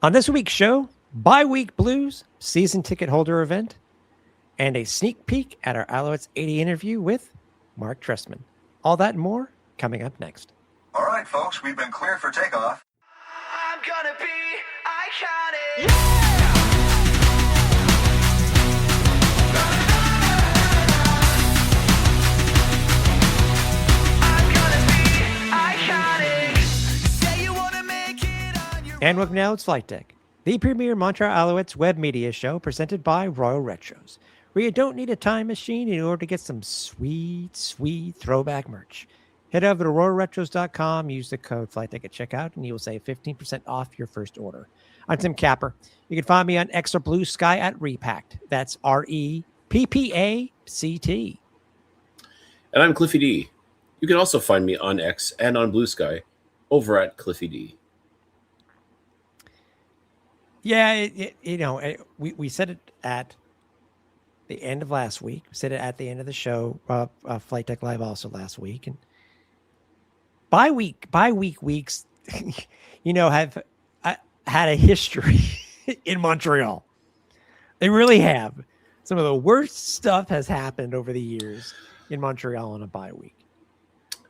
On this week's show, Bi-Week Blues season ticket holder event, and a sneak peek at our Alouettes 80 interview with Marc Trestman. All that and more coming up next. All right, folks, we've been cleared for takeoff. I'm gonna be iconic. And welcome now, it's Flight Deck, the premier Montreal Alouettes web media show presented by Royal Retros, where you don't need a time machine in order to get some sweet, sweet throwback merch. Head over to royalretros.com, use the code FlightDeck at checkout, and you will save 15% off your first order. I'm Tim Capper. You can find me on X or Blue Sky at Repact. That's REPPACT. And I'm Cliffy D. You can also find me on X and on Blue Sky over at Cliffy D. Yeah, we said it at the end of last week. We said it at the end of the show, Flight Deck Live also last week. And bi-week weeks, have had a history in Montreal. They really have. Some of the worst stuff has happened over the years in Montreal on a bi-week.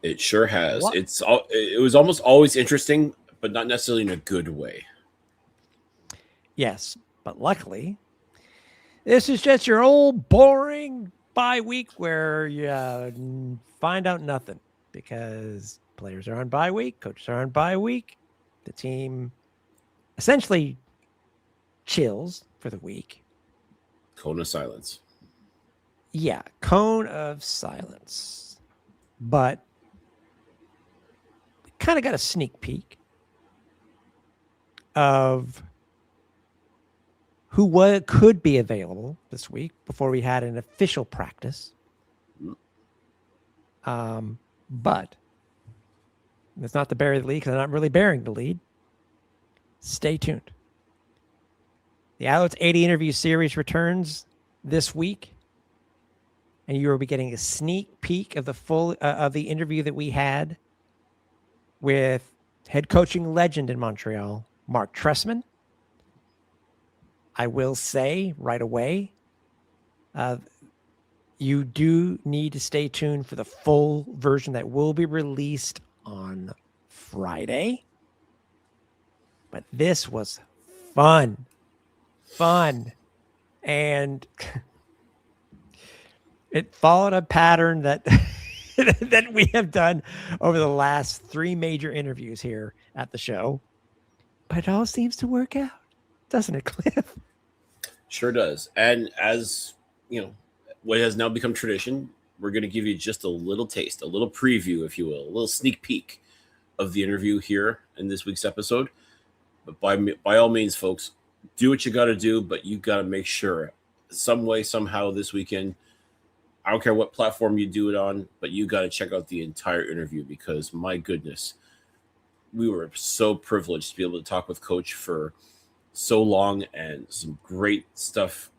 It sure has. What? It was almost always interesting, but not necessarily in a good way. Yes, but luckily, this is just your old boring bi-week where you find out nothing because players are on bi-week, coaches are on bi-week. The team essentially chills for the week. Cone of silence. Yeah, cone of silence. But we kind of got a sneak peek of who could be available this week before we had an official practice. But it's not to bury the lead because I'm not really bearing the lead. Stay tuned. The Alouettes 80 interview series returns this week, and you will be getting a sneak peek of the full of the interview that we had with head coaching legend in Montreal, Marc Trestman. I will say right away, you do need to stay tuned for the full version that will be released on Friday. But this was fun. And it followed a pattern that that we have done over the last 3 major interviews here at the show. But it all seems to work out. Doesn't it, Cliff? Sure does. And as you know, what has now become tradition, we're going to give you just a little taste, a little preview, if you will, a little sneak peek of the interview here in this week's episode. But by all means, folks, do what you got to do, but you got to make sure some way, somehow this weekend, I don't care what platform you do it on, but you got to check out the entire interview because, my goodness, we were so privileged to be able to talk with Coach for so long and some great stuff,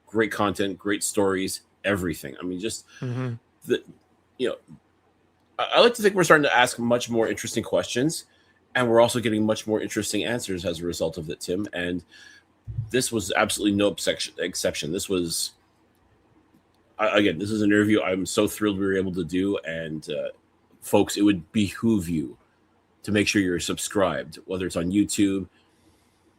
great content, great stories, everything. I mean, just I like to think we're starting to ask much more interesting questions, and we're also getting much more interesting answers as a result of it, Tim. And this was absolutely no exception. This was, again, this is an interview I'm so thrilled we were able to do. And folks, it would behoove you to make sure you're subscribed, whether it's on YouTube,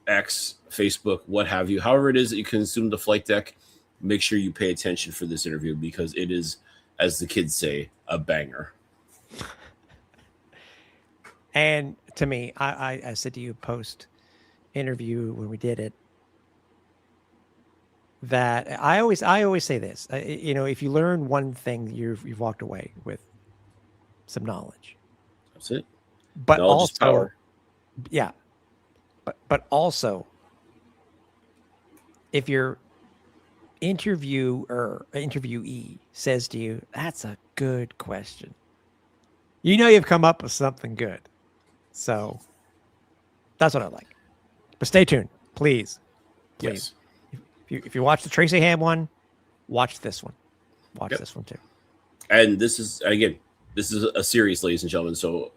X, Facebook, what have you, however it is that you consume the Flight Deck, make sure you pay attention for this interview because it is, as the kids say, a banger. And to me, I said to you post interview when we did it that I always say this, if you learn one thing, you've walked away with some knowledge. That's it. But knowledge is power. Yeah. But also, if your interviewee says to you, "That's a good question," you've come up with something good. So that's what I like. But stay tuned, please. Yes. If you watch the Tracy Ham one, watch this one. Watch this one too. And this is a series, ladies and gentlemen. So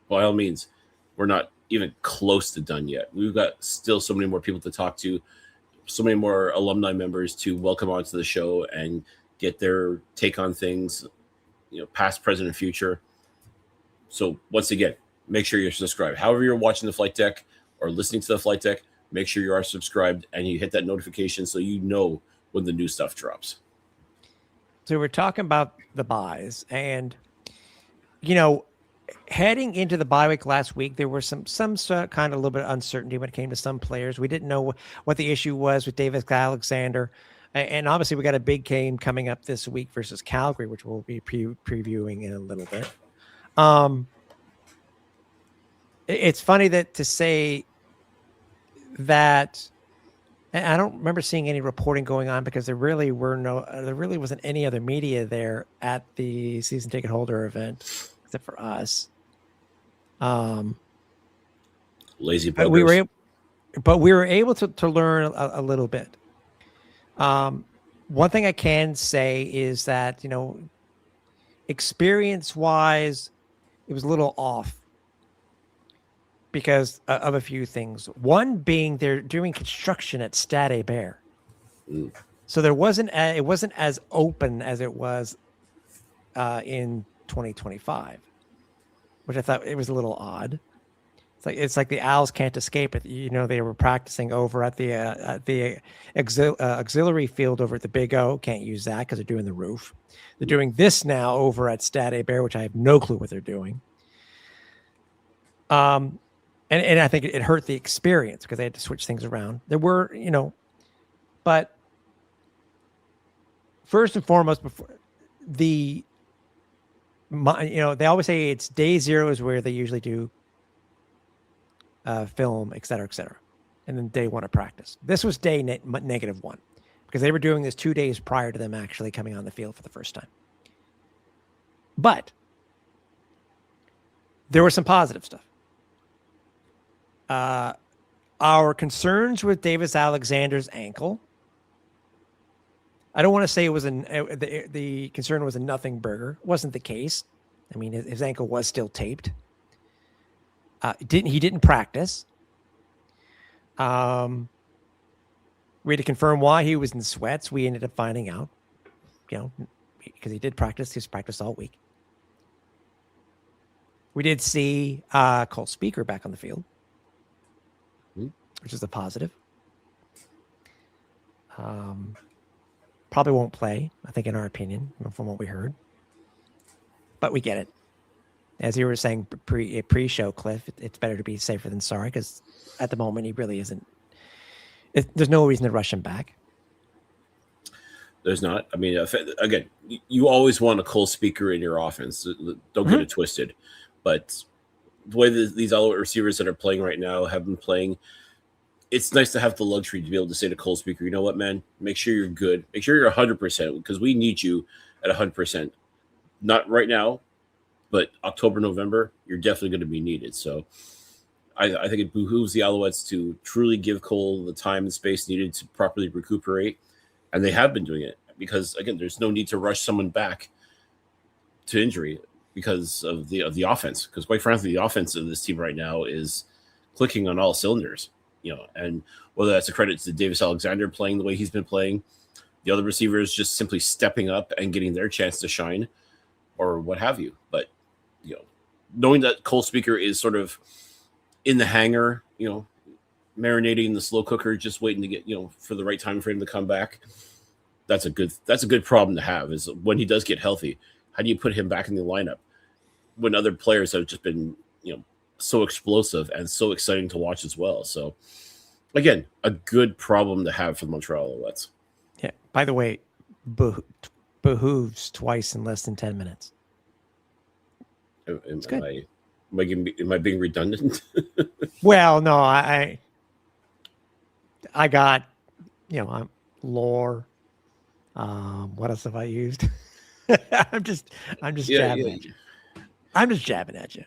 by all means, we're not even close to done yet. We've got still so many more people to talk to, so many more alumni members to welcome onto the show and get their take on things, past, present, and future. So once again, make sure you're subscribed. However you're watching the Flight Deck or listening to the Flight Deck, make sure you are subscribed and you hit that notification so you know when the new stuff drops. So we're talking about the buys, and heading into the bye week last week, there were some kind of a little bit of uncertainty when it came to some players. We didn't know what the issue was with Davis Alexander, and obviously we got a big game coming up this week versus Calgary, which we'll be previewing in a little bit. It's funny to say that, and I don't remember seeing any reporting going on because there really wasn't any other media there at the season ticket holder event except for us. Lazy buggers. We were able to learn a little bit. One thing I can say is that, experience-wise, it was a little off because of a few things. One being they're doing construction at Stade Bear. So it wasn't as open as it was in 2025, which I thought it was a little odd. It's like the Owls can't escape it. They were practicing over at the auxiliary field over at the Big O. Can't use that because they're doing the roof. They're doing this now over at Stade Bear, which I have no clue what they're doing. And I think it hurt the experience because they had to switch things around. There were, but first and foremost, they always say it's day 0 is where they usually do film, et cetera, and then day 1 of practice. This was day -1 because they were doing this 2 days prior to them actually coming on the field for the first time. But there was some positive stuff. Our concerns with Davis Alexander's ankle, I don't want to say it was the concern was a nothing burger. It wasn't the case. I mean, his ankle was still taped. He didn't practice. We had to confirm why he was in sweats. We ended up finding out, because he did practice. He's practiced all week. We did see Cole Speaker back on the field, which is a positive. Probably won't play, I think, in our opinion, from what we heard. But we get it. As you were saying pre-show, Cliff, it's better to be safer than sorry because at the moment he really isn't. There's no reason to rush him back. There's not. I mean, again, you always want a Cole Speaker in your offense. Don't get it twisted. But the way these Alouette receivers that are playing right now have been playing, it's nice to have the luxury to be able to say to Cole Speaker, you know what, man? Make sure you're good. Make sure you're 100% because we need you at 100%. Not right now, but October, November, you're definitely going to be needed. So I think it behooves the Alouettes to truly give Cole the time and space needed to properly recuperate. And they have been doing it because, again, there's no need to rush someone back to injury because of the offense. Because quite frankly, the offense of this team right now is clicking on all cylinders. And whether that's a credit to Davis Alexander playing the way he's been playing, the other receivers just simply stepping up and getting their chance to shine, or what have you. But knowing that Cole Speaker is sort of in the hangar, marinating in the slow cooker, just waiting to get for the right time for him to come back. That's a good problem to have. Is when he does get healthy, how do you put him back in the lineup when other players have just been so explosive and so exciting to watch as well? So again, a good problem to have for the Montreal Alouettes. Yeah. By the way, behooves twice in less than 10 minutes. Am I being redundant? Well, no, I got, lore. What else have I used? I'm just jabbing at you. I'm just jabbing at you.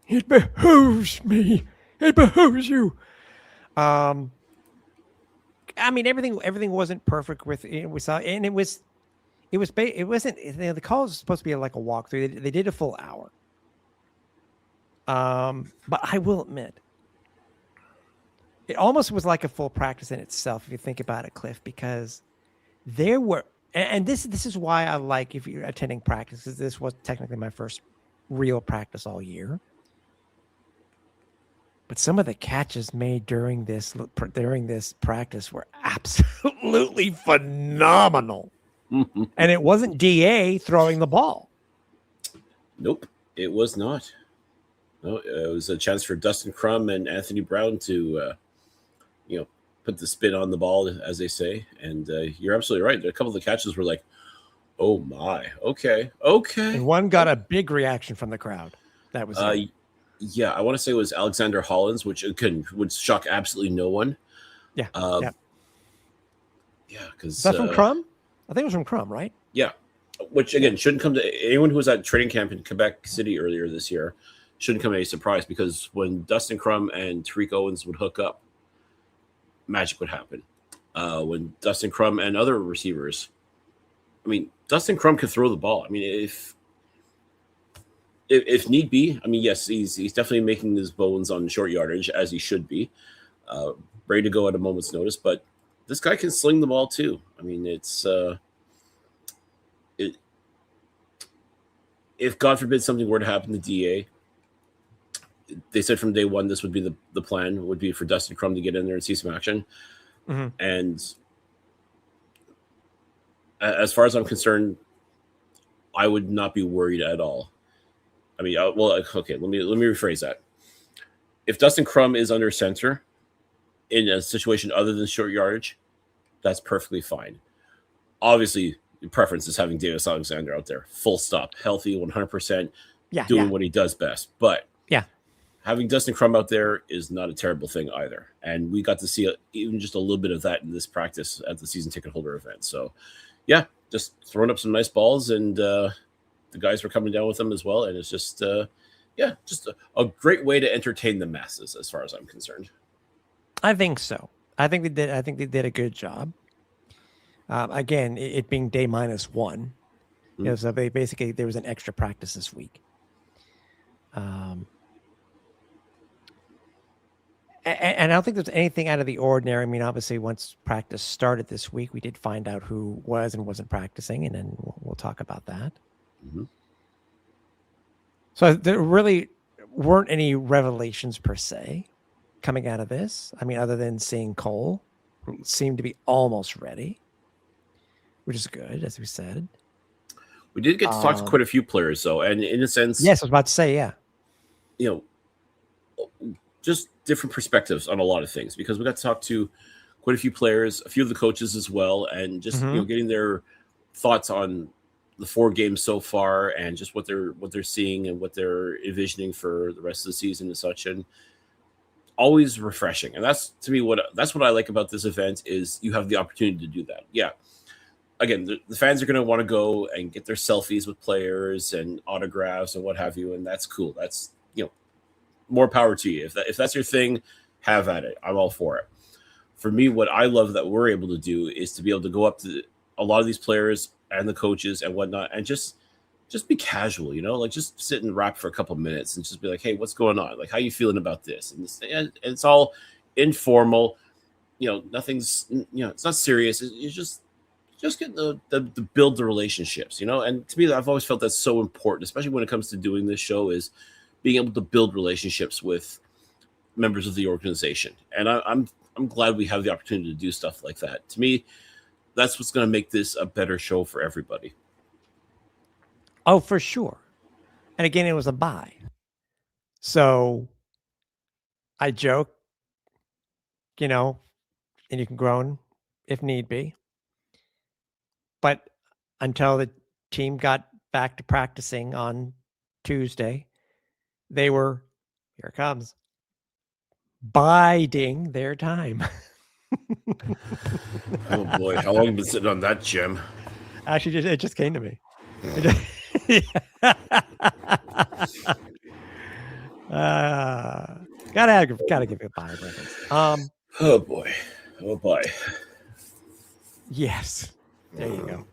It behooves me. It behooves you. I mean, everything wasn't perfect with it. We saw, and it wasn't. The call was supposed to be like a walkthrough. They did a full hour. But I will admit, it almost was like a full practice in itself, if you think about it, Cliff, because there were, and this is why I like if you're attending practice, because this was technically my first real practice all year. But some of the catches made during this practice were absolutely phenomenal. And it wasn't DA throwing the ball. Nope, it was not. No, it was a chance for Dustin Crum and Anthony Brown to, put the spin on the ball, as they say. And you're absolutely right. A couple of the catches were like, oh my, okay. And one got a big reaction from the crowd. That was yeah, I want to say it was Alexander Hollins, which again would shock absolutely no one. Yeah. Yeah, because is that from Crum? I think it was from Crum, right? Yeah, which again shouldn't come to anyone who was at training camp in Quebec City earlier this year. Shouldn't come as a surprise, because when Dustin Crum and Tariq Owens would hook up, magic would happen. When Dustin Crum and other receivers, I mean, Dustin Crum could throw the ball. I mean, if need be, I mean, yes, he's definitely making his bones on short yardage, as he should be, ready to go at a moment's notice. But this guy can sling the ball too. I mean, it's if God forbid something were to happen to DA, they said from day one this would be the plan would be for Dustin Crum to get in there and see some action. Mm-hmm. And as far as I'm concerned, I would not be worried at all. I mean, okay, let me rephrase that. If Dustin Crum is under center in a situation other than short yardage, that's perfectly fine. Obviously, the preference is having Davis Alexander out there, full stop, healthy, 100%, doing what he does best. But having Dustin Crum out there is not a terrible thing either. And we got to see even just a little bit of that in this practice at the season ticket holder event. So, yeah, just throwing up some nice balls, and the guys were coming down with them as well. And it's just, just a great way to entertain the masses, as far as I'm concerned. I think so. I think they did a good job. Again, it being day -1, so there was an extra practice this week. And I don't think there's anything out of the ordinary. I mean, obviously, once practice started this week, we did find out who was and wasn't practicing, and then we'll talk about that. Mm-hmm. So there really weren't any revelations per se coming out of this. I mean, other than seeing Cole, who seemed to be almost ready, which is good, as we said. We did get to talk to quite a few players, though, and in a sense, yes, I was about to say, just different perspectives on a lot of things, because we got to talk to quite a few players, a few of the coaches as well, and just getting their thoughts on the 4 games so far, and just what they're seeing and what they're envisioning for the rest of the season and such. And always refreshing. And that's, to me, what I like about this event, is you have the opportunity to do that. Yeah. Again, the fans are going to want to go and get their selfies with players and autographs and what have you, and that's cool. That's, more power to you. If that's your thing, have at it. I'm all for it. For me, what I love that we're able to do is to be able to go up to a lot of these players and the coaches and whatnot, and just be casual, like just sit and rap for a couple minutes and just be like, hey, what's going on? Like, how you feeling about this? And it's all informal. Nothing's, it's not serious. It's just getting the build the relationships, And to me, I've always felt that's so important, especially when it comes to doing this show, is being able to build relationships with members of the organization. And I'm glad we have the opportunity to do stuff like that. To me, that's what's going to make this a better show for everybody. Oh, for sure. And again, it was a bye. So I joke, and you can groan if need be. But until the team got back to practicing on Tuesday, they were, here it comes, biding their time. Oh boy, how long have you been sitting on that, Jim? Actually, it just came to me. Gotta give it a bye reference. Oh boy. Yes, there you go.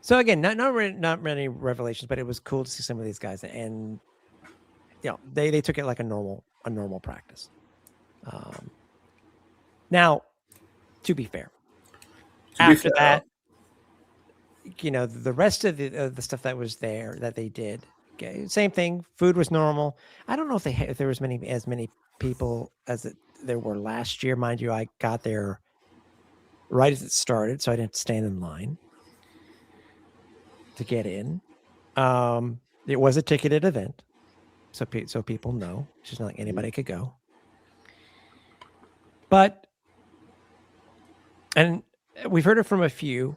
So again, not many revelations, but it was cool to see some of these guys. And they took it like a normal practice. Now, to be fair, after that, the rest of the stuff that was there that they did, okay, same thing. Food was normal. I don't know if there was as many people as there were last year. Mind you, I got there right as it started, so I didn't stand in line to get in. It was a ticketed event, so people know. It's just not like anybody could go. But, and we've heard it from a few,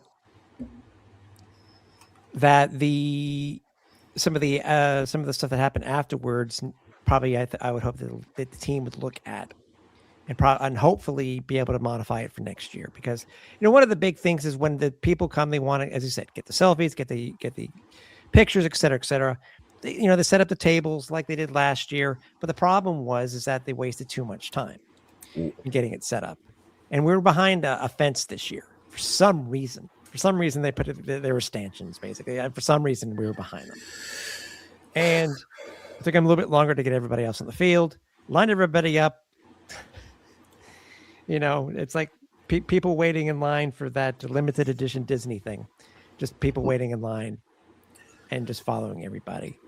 that some of the stuff that happened afterwards, probably I would hope that the team would look at and hopefully be able to modify it for next year, because one of the big things is when the people come, they want to, as you said, get the selfies, get the pictures, et cetera, et cetera. They set up the tables like they did last year, but the problem is that they wasted too much time in getting it set up, and we were behind a fence this year for some reason. For some reason, they put there were stanchions, basically. And for some reason, we were behind them. And it took them a little bit longer to get everybody else on the field, lined everybody up. It's like people waiting in line for that limited edition Disney thing. Just people waiting in line and just following everybody.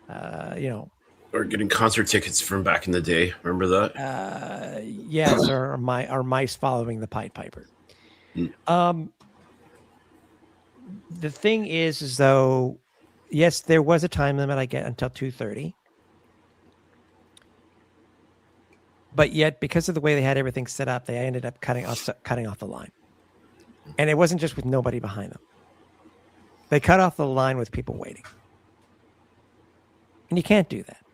Or getting concert tickets from back in the day. Remember that? Yes, or mice following the Pied Piper. The thing is though, yes, there was a time limit. I get until 2:30, but yet because of the way they had everything set up, they ended up cutting off the line, and it wasn't just with nobody behind them. They cut off the line with people waiting, and you can't do that.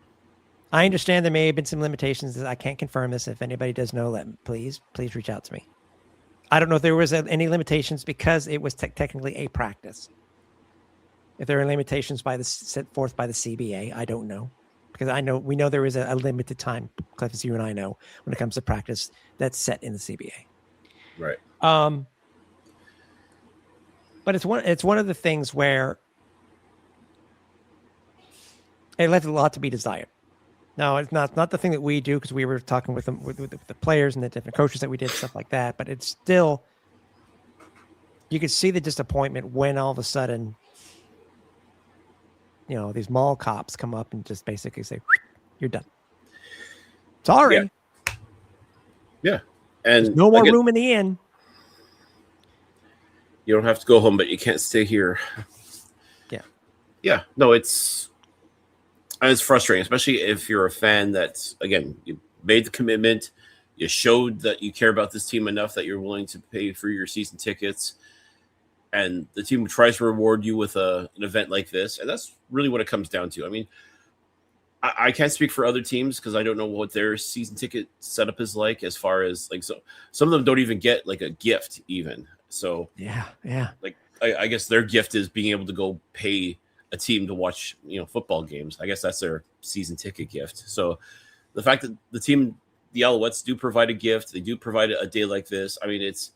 I understand there may have been some limitations. I can't confirm this. If anybody does know, please reach out to me. I don't know if there was any limitations because it was technically a practice. If there are limitations set forth by the CBA, I don't know, because we know there is a limited time, Cliff, as you and I know, when it comes to practice that's set in the CBA. Right. But it's one of the things where it left a lot to be desired. No, it's not the thing that we do, because we were talking with them with the players and the different coaches that we did, stuff like that. But it's still, you could see the disappointment when all of a sudden, these mall cops come up and just basically say, "You're done. Sorry." Yeah. And there's no more room in the inn. You don't have to go home, but you can't stay here. Yeah. Yeah. No, it's frustrating, especially if you're a fan that, again, you made the commitment, you showed that you care about this team enough that you're willing to pay for your season tickets, and the team tries to reward you with an event like this, and that's really what it comes down to. I mean, I can't speak for other teams because I don't know what their season ticket setup is like, as far as so some of them don't even get like a gift even. So yeah. Like I guess their gift is being able to go pay a team to watch, football games. I guess that's their season ticket gift. So the fact that the Alouettes do provide a gift, they do provide a day like this. I mean, it's,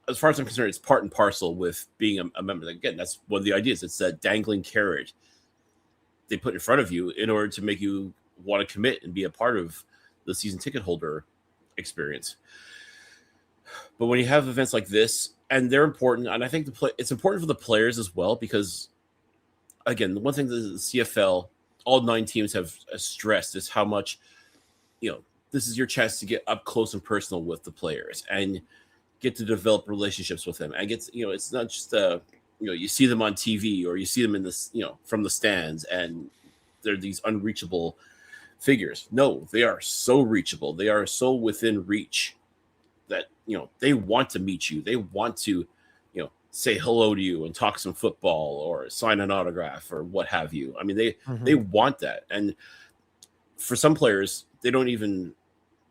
as far as I'm concerned, it's part and parcel with being a member. Again, that's one of the ideas. It's that dangling carrot they put in front of you in order to make you want to commit and be a part of the season ticket holder experience. But when you have events like this, and they're important, and I think it's important for the players as well, because again, the one thing that the CFL, all 9 teams have stressed is how much, this is your chance to get up close and personal with the players and get to develop relationships with them. And it's not just, you see them on TV or you see them in this, from the stands, and they're these unreachable figures. No, they are so reachable. They are so within reach that, they want to meet you. They want to, say hello to you and talk some football or sign an autograph or what have you. I mean, they want that. And for some players, they don't even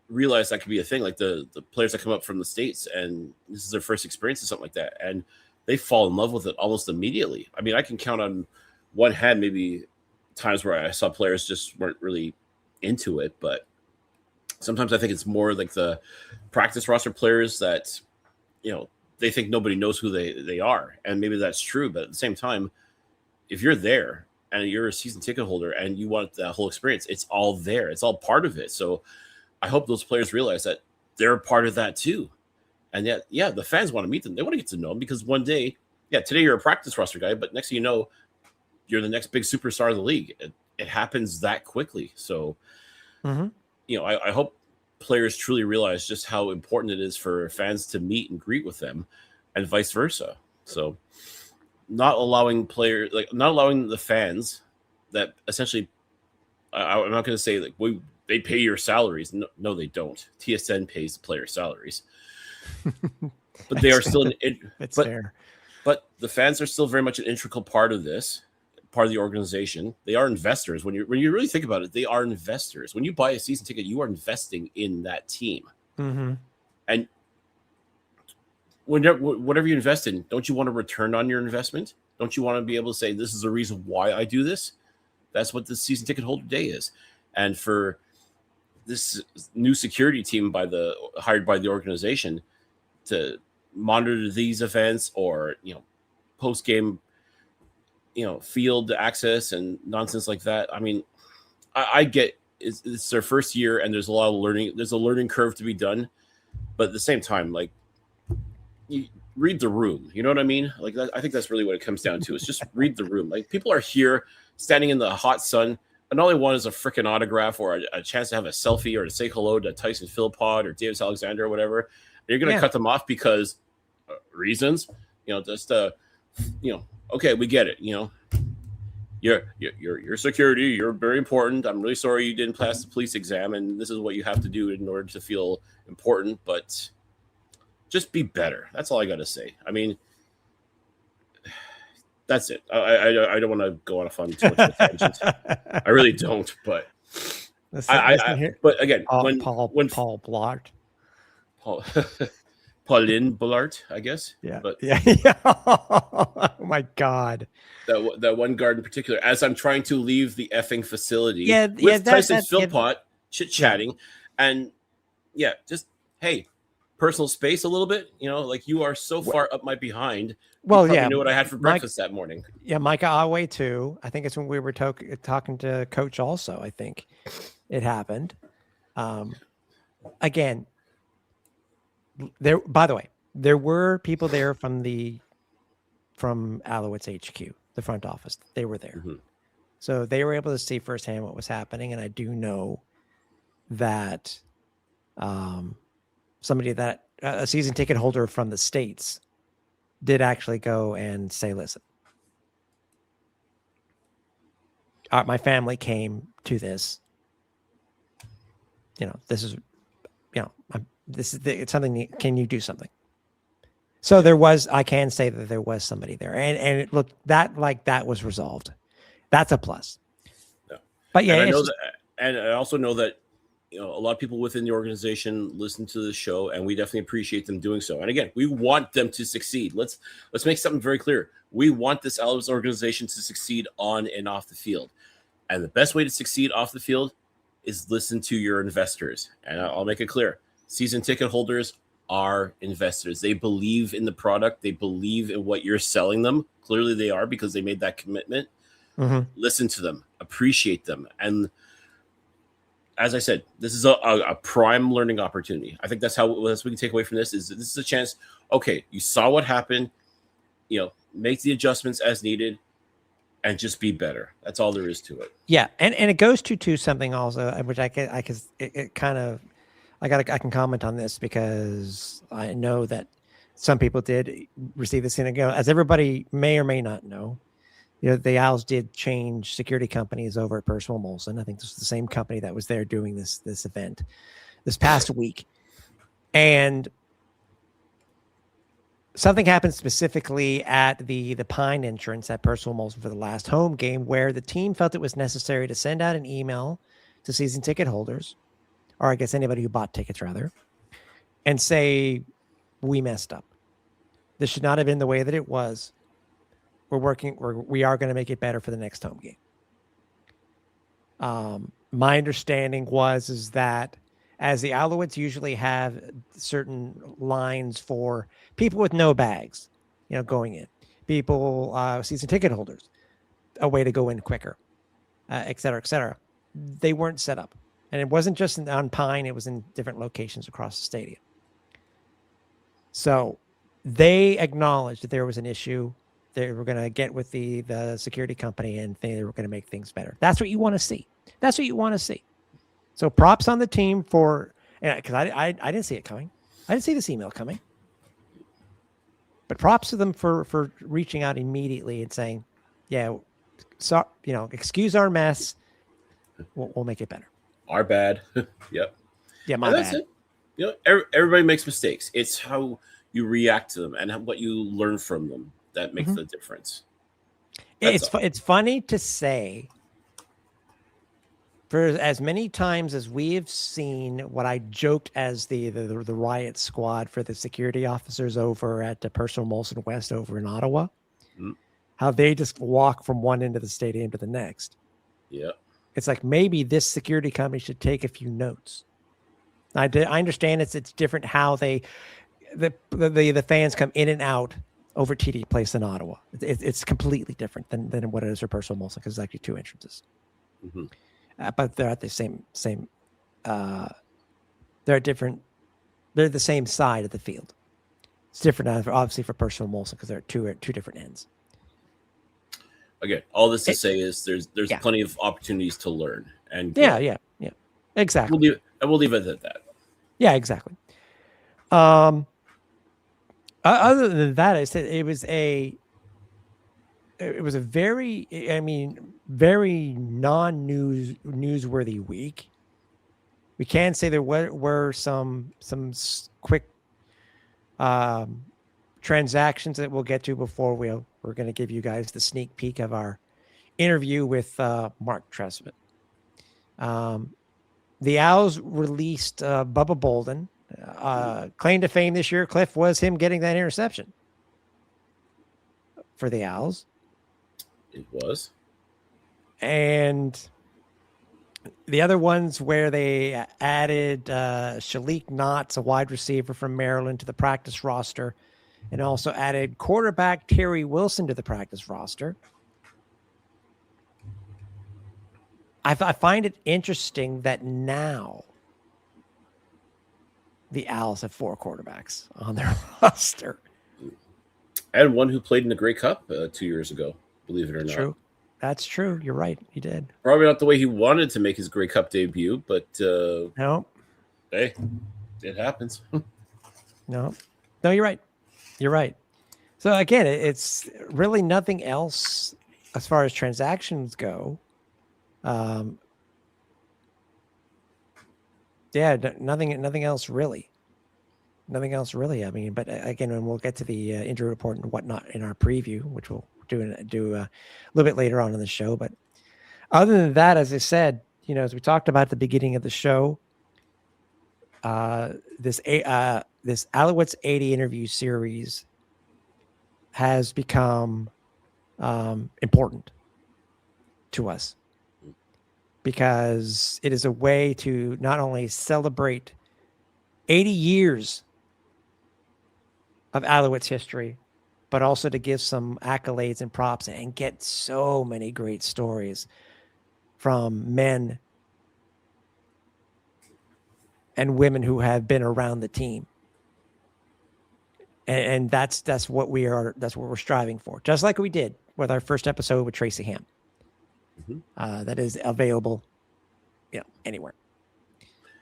realize that could be a thing. Like the players that come up from the States and this is their first experience or something like that, and they fall in love with it almost immediately. I mean, I can count on one hand maybe times where I saw players just weren't really into it, but sometimes I think it's more like the practice roster players that, they think nobody knows who they are. And maybe that's true. But at the same time, if you're there and you're a season ticket holder and you want that whole experience, it's all there. It's all part of it. So I hope those players realize that they're part of that too. And yet, yeah, the fans want to meet them. They want to get to know them because one day, yeah, today you're a practice roster guy, but next thing you know, you're the next big superstar of the league. It happens that quickly. So, you know, I hope players truly realize just how important it is for fans to meet and greet with them and vice versa. So not allowing the fans that essentially, I'm not going to say like they pay your salaries. No, they don't. TSN pays the player salaries, but they are still fair. But the fans are still very much an integral part of this, part of the organization. They are investors. When you really think about it, they are investors. When you buy a season ticket, you are investing in that team. And whatever you invest in, don't you want a return on your investment? Don't you want to be able to say, this is the reason why I do this? That's what the season ticket holder day is. And for this new security team hired by the organization to monitor these events or, you know, post-game, you know, field access and nonsense like that. I mean, I get it's their first year and there's a lot of learning. There's a learning curve to be done. But at the same time, like, you read the room. You know what I mean? Like, I think that's really what it comes down to is just read the room. Like, people are here standing in the hot sun, and all they want is a freaking autograph or a chance to have a selfie or to say hello to Tyson Philpott or Davis Alexander or whatever. And you're going to cut them off because reasons, you know, just, you know, okay, we get it. You know, your security, you're very important. I'm really sorry you didn't pass the police exam, and this is what you have to do in order to feel important, but just be better. That's all I got to say. I mean, that's it. I don't want to go on a fun too much of a tangent. I really don't, but but again, when Paul Blart. Pauline Bullard, I guess. Yeah. But yeah. Oh my God. That one guard in particular, as I'm trying to leave the effing facility with Tyson Philpott chit-chatting and just, hey, personal space a little bit, you know, like you are so far up my behind. Well, you knew what I had for breakfast that morning. Yeah, Micah Alouette too. I think it's when we were talking to Coach also, I think it happened. Again, by the way, there were people there from Alouette's HQ, the front office. They were there. So they were able to see firsthand what was happening. And I do know that somebody that a season ticket holder from the States did actually go and say, listen, my family came to this, you know, this is, you know, it's something, can you do something? So I can say that there was somebody there and it looked that was resolved. That's a plus. Yeah. But yeah, and I also know that, you know, a lot of people within the organization listen to the show, and we definitely appreciate them doing so. And again, we want them to succeed. Let's make something very clear. We want this Alouettes organization to succeed on and off the field. And the best way to succeed off the field is listen to your investors. And I'll make it clear. Season ticket holders are investors. They believe in the product. They believe in what you're selling them. Clearly they are, because they made that commitment. Listen to them, appreciate them. And as I said, this is a prime learning opportunity. I think that's we can take away from this is a chance. Okay, you saw what happened, you know, make the adjustments as needed and just be better. That's all there is to it. Yeah. And it goes to something also, which I can comment on this because I know that some people did receive this in a go. As everybody may or may not know, you know, the Owls did change security companies over at Percival Molson. I think this was the same company that was there doing this event this past week. And something happened specifically at the Pine entrance at Percival Molson for the last home game where the team felt it was necessary to send out an email to season ticket holders, or I guess anybody who bought tickets rather, and say, we messed up. This should not have been the way that it was. We are going to make it better for the next home game. My understanding is that as the Alouettes usually have certain lines for people with no bags, you know, going in, people, season ticket holders, a way to go in quicker, et cetera, et cetera. They weren't set up. And it wasn't just on Pine, it was in different locations across the stadium. So they acknowledged that there was an issue. They were going to get with the security company and they were going to make things better. That's what you want to see. That's what you want to see. So props on the team for, because I didn't see it coming. I didn't see this email coming. But props to them for reaching out immediately and saying, yeah, so, excuse our mess. We'll make it better. Our bad. Yep. Yeah, my bad. It. Everybody makes mistakes. It's how you react to them and what you learn from them that makes the difference. It's funny to say, for as many times as we have seen what I joked as the riot squad for the security officers over at the Percival Molson West over in Ottawa, how they just walk from one end of the stadium to the next. Yeah. It's like maybe this security company should take a few notes. I understand it's different how the fans come in and out over TD Place in Ottawa. It's completely different than what it is for Percival Molson because it's actually two entrances. Mm-hmm. But they're at the same. They're different. They're the same side of the field. It's different, obviously, for Percival Molson because they're two different ends. Again, all this to say is there's plenty of opportunities to learn and yeah, exactly. We'll leave it at that. Yeah, exactly. Other than that, I said it was a very, very newsworthy week. We can say there were some quick transactions that we'll get to before we're going to give you guys the sneak peek of our interview with Marc Trestman. The Owls released Bubba Bolden. Claim to fame this year, Cliff, was him getting that interception for the Owls. It was. And the other ones where they added Shalik Knotts, a wide receiver from Maryland, to the practice roster, and also added quarterback Terry Wilson to the practice roster. I find it interesting that now the Owls have 4 quarterbacks on their roster. And one who played in the Grey Cup 2 years ago, believe it or not. True. That's true. You're right. He did. Probably not the way he wanted to make his Grey Cup debut, but no. Hey, it happens. No, you're right. You're right. So again, it's really nothing else as far as transactions go. Nothing else really. Nothing else really. But again, when we'll get to the injury report and whatnot in our preview, which we'll do a little bit later on in the show. But other than that, as I said, as we talked about at the beginning of the show, this Alouettes 80 interview series has become important to us because it is a way to not only celebrate 80 years of Alouettes history, but also to give some accolades and props and get so many great stories from men and women who have been around the team. And that's what that's what we're striving for. Just like we did with our first episode with Tracy Ham. Mm-hmm. That is available, anywhere.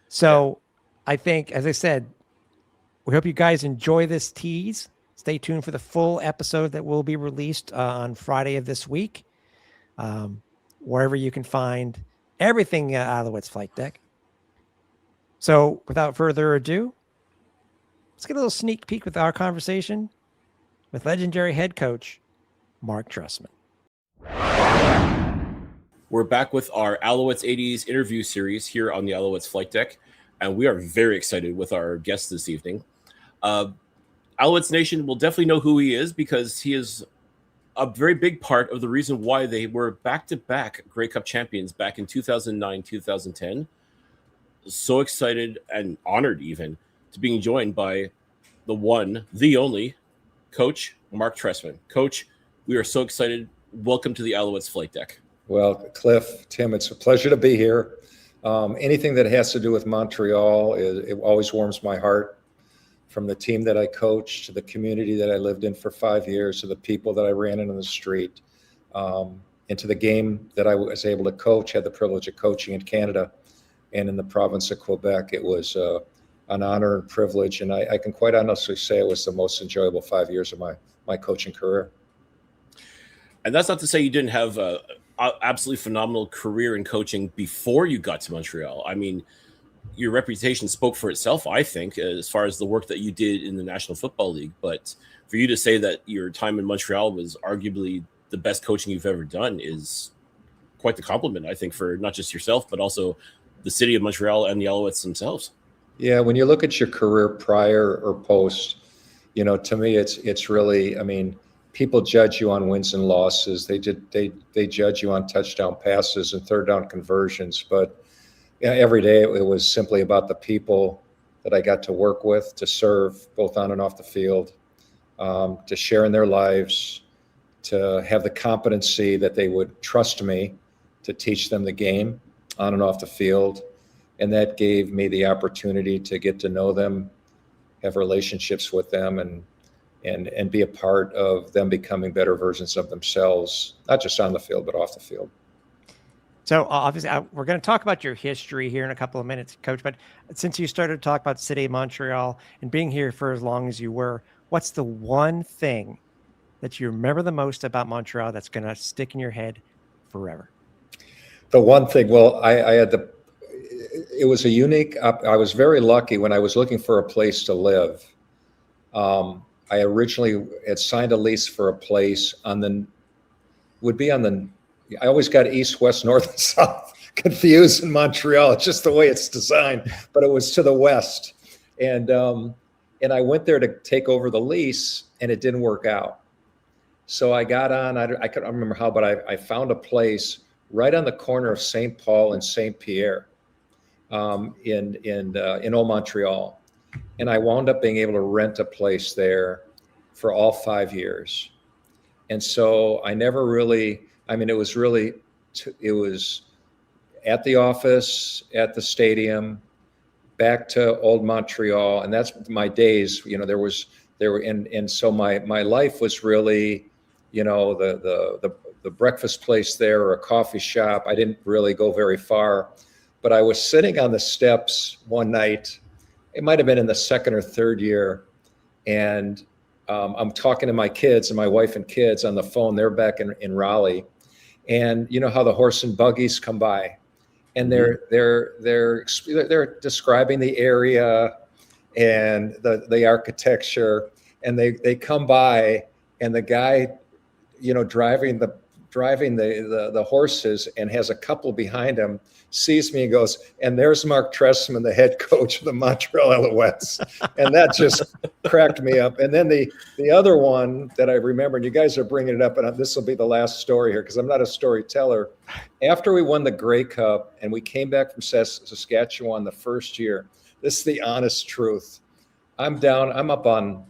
So I think, as I said, we hope you guys enjoy this tease. Stay tuned for the full episode that will be released on Friday of this week. Wherever you can find everything Alouettes FlightDeck. So without further ado, let's get a little sneak peek with our conversation with legendary head coach Marc Trestman. We're back with our Alouettes 80s interview series here on the Alouettes FlightDeck, and we are very excited with our guest this evening. Alouettes Nation will definitely know who he is because he is a very big part of the reason why they were back-to-back Grey Cup champions back in 2009, 2010. So excited and honored even to being joined by the one, the only, Coach Marc Trestman. Coach, we are so excited welcome to the Alouettes Flight Deck. Well, Cliff, Tim, it's a pleasure to be here. Anything that has to do with Montreal, it always warms my heart. From the team that I coached, to the community that I lived in for 5 years, to the people that I ran into the street, and to the game that I was able to coach, had the privilege of coaching in Canada and in the province of Quebec. It was an honor and privilege, and I can quite honestly say it was the most enjoyable 5 years of my coaching career. And that's not to say you didn't have an absolutely phenomenal career in coaching before you got to Montreal. I mean, your reputation spoke for itself, I think, as far as the work that you did in the National Football League. But for you to say that your time in Montreal was arguably the best coaching you've ever done is quite the compliment, I think, for not just yourself, but also the city of Montreal and the Alouettes themselves. Yeah, when you look at your career prior or post, to me, it's really, I mean, people judge you on wins and losses. They judge you on touchdown passes and third down conversions. But every day it was simply about the people that I got to work with, to serve both on and off the field, to share in their lives, to have the competency that they would trust me to teach them the game on and off the field. And that gave me the opportunity to get to know them, have relationships with them, and be a part of them becoming better versions of themselves, not just on the field, but off the field. So obviously, we're going to talk about your history here in a couple of minutes, Coach. But since you started to talk about the city of Montreal and being here for as long as you were, what's the one thing that you remember the most about Montreal that's going to stick in your head forever? The one thing, well, it was a unique, I was very lucky when I was looking for a place to live. I originally had signed a lease for a place I always got east, west, north, and south confused in Montreal. It's just the way it's designed, but it was to the west. And I went there to take over the lease, and it didn't work out. So I got on, I can't remember how, but I found a place right on the corner of St. Paul and St. Pierre in Old Montreal. And I wound up being able to rent a place there for all 5 years. And so I never really, it was at the office, at the stadium, back to Old Montreal. And that's my days, and so my life was really, the breakfast place there or a coffee shop. I didn't really go very far, but I was sitting on the steps one night. It might've been in the second or third year. And I'm talking to my kids and my wife and kids on the phone. They're back in Raleigh. And you know how the horse and buggies come by, and they're describing the area and the architecture, and they come by, and the guy, driving the horses and has a couple behind him, sees me and goes, "And there's Marc Trestman, the head coach of the Montreal Alouettes." And that just cracked me up. And then the other one that I remember, and you guys are bringing it up, and this will be the last story here because I'm not a storyteller. After we won the Grey Cup and we came back from Saskatchewan the first year, this is the honest truth. I'm up on,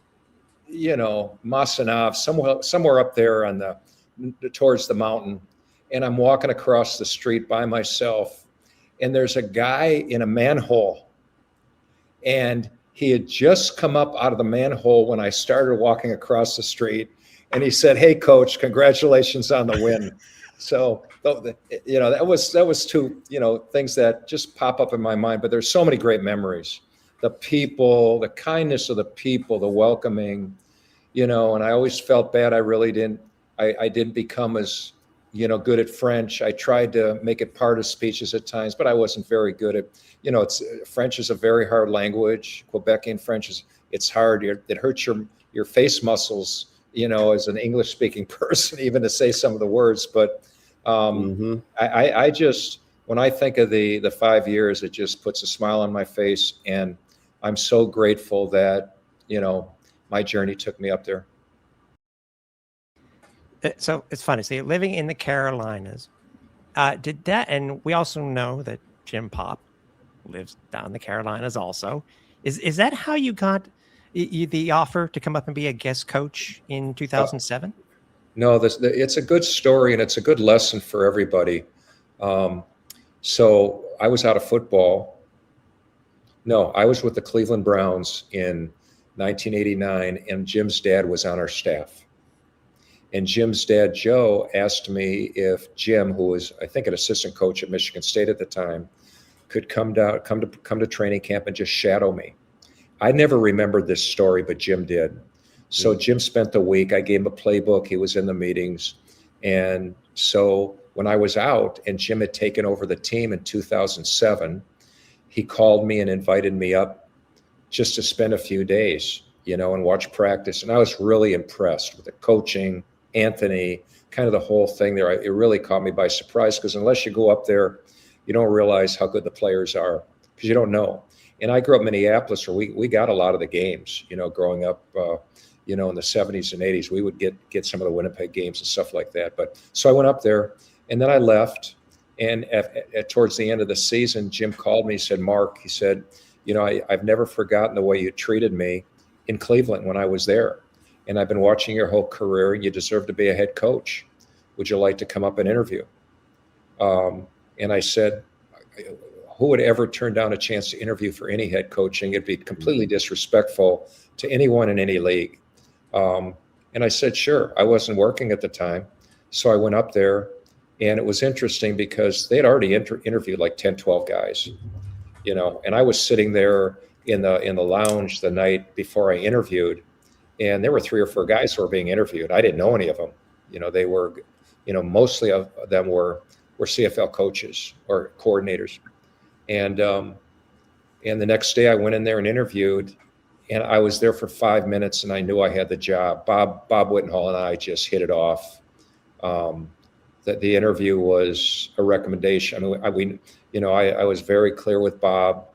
Massenave, somewhere up there on towards the mountain. And I'm walking across the street by myself, and there's a guy in a manhole, and he had just come up out of the manhole when I started walking across the street, and he said, "Hey, Coach, congratulations on the win." So, that was two, things that just pop up in my mind. But there's so many great memories. The people, the kindness of the people, the welcoming, and I always felt bad. I didn't become as good at French. I tried to make it part of speeches at times, but I wasn't very good at, French is a very hard language. Quebecan French it's hard. It hurts your face muscles, as an English speaking person, even to say some of the words. But I just, when I think of the 5 years, it just puts a smile on my face. And I'm so grateful that, my journey took me up there. So it's funny. So you're living in the Carolinas. And we also know that Jim Pop lives down in the Carolinas also. Is that how you got the offer to come up and be a guest coach in 2007? No, it's a good story and it's a good lesson for everybody. So I was out of football. No, I was with the Cleveland Browns in 1989, and Jim's dad was on our staff. And Jim's dad, Joe, asked me if Jim, who was, I think, an assistant coach at Michigan State at the time, could come to training camp and just shadow me. I never remembered this story, but Jim did. So Jim spent the week. I gave him a playbook. He was in the meetings. And so when I was out and Jim had taken over the team in 2007, he called me and invited me up just to spend a few days, and watch practice. And I was really impressed with the coaching, Anthony, kind of the whole thing there. It really caught me by surprise, because unless you go up there, you don't realize how good the players are, because you don't know. And I grew up in Minneapolis, where we got a lot of the games, growing up, in the 70s and 80s. We would get some of the Winnipeg games and stuff like that. But so I went up there, and then I left. And towards the end of the season, Jim called me. He said, Mark, he said, I've never forgotten the way you treated me in Cleveland when I was there. And I've been watching your whole career, and you deserve to be a head coach. Would you like to come up and interview? And I said, who would ever turn down a chance to interview for any head coaching? It'd be completely disrespectful to anyone in any league. And I said, sure. I wasn't working at the time. So I went up there, and it was interesting because they had already interviewed like 10, 12 guys, and I was sitting there in the lounge the night before I interviewed, and there were 3 or 4 guys who were being interviewed. I didn't know any of them. They were, mostly of them were CFL coaches or coordinators. And the next day I went in there and interviewed, and I was there for 5 minutes, and I knew I had the job. Bob Whittenhall and I just hit it off. That the interview was a recommendation. I mean, I was very clear with Bob.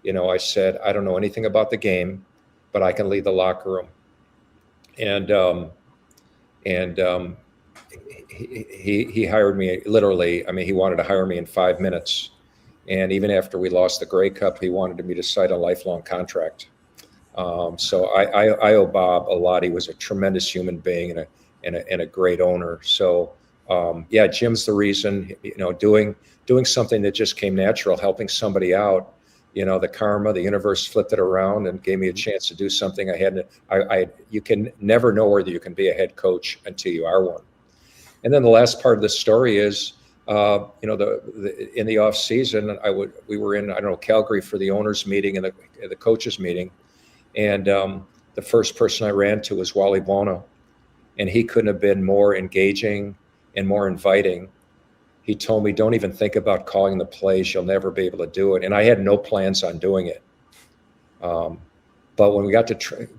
I said, I don't know anything about the game, but I can lead the locker room. And he hired me literally. I mean, he wanted to hire me in 5 minutes. And even after we lost the Grey Cup, he wanted me to sign a lifelong contract. So I owe Bob a lot. He was a tremendous human being and a great owner. So Jim's the reason. Doing something that just came natural, helping somebody out. The karma, the universe flipped it around and gave me a chance to do something I hadn't. You can never know whether you can be a head coach until you are one. And then the last part of the story is, in the off season, we were in, Calgary for the owners meeting and the coaches meeting. And the first person I ran to was Wally Bono, and he couldn't have been more engaging and more inviting. He told me, don't even think about calling the plays. You'll never be able to do it. And I had no plans on doing it. But when we got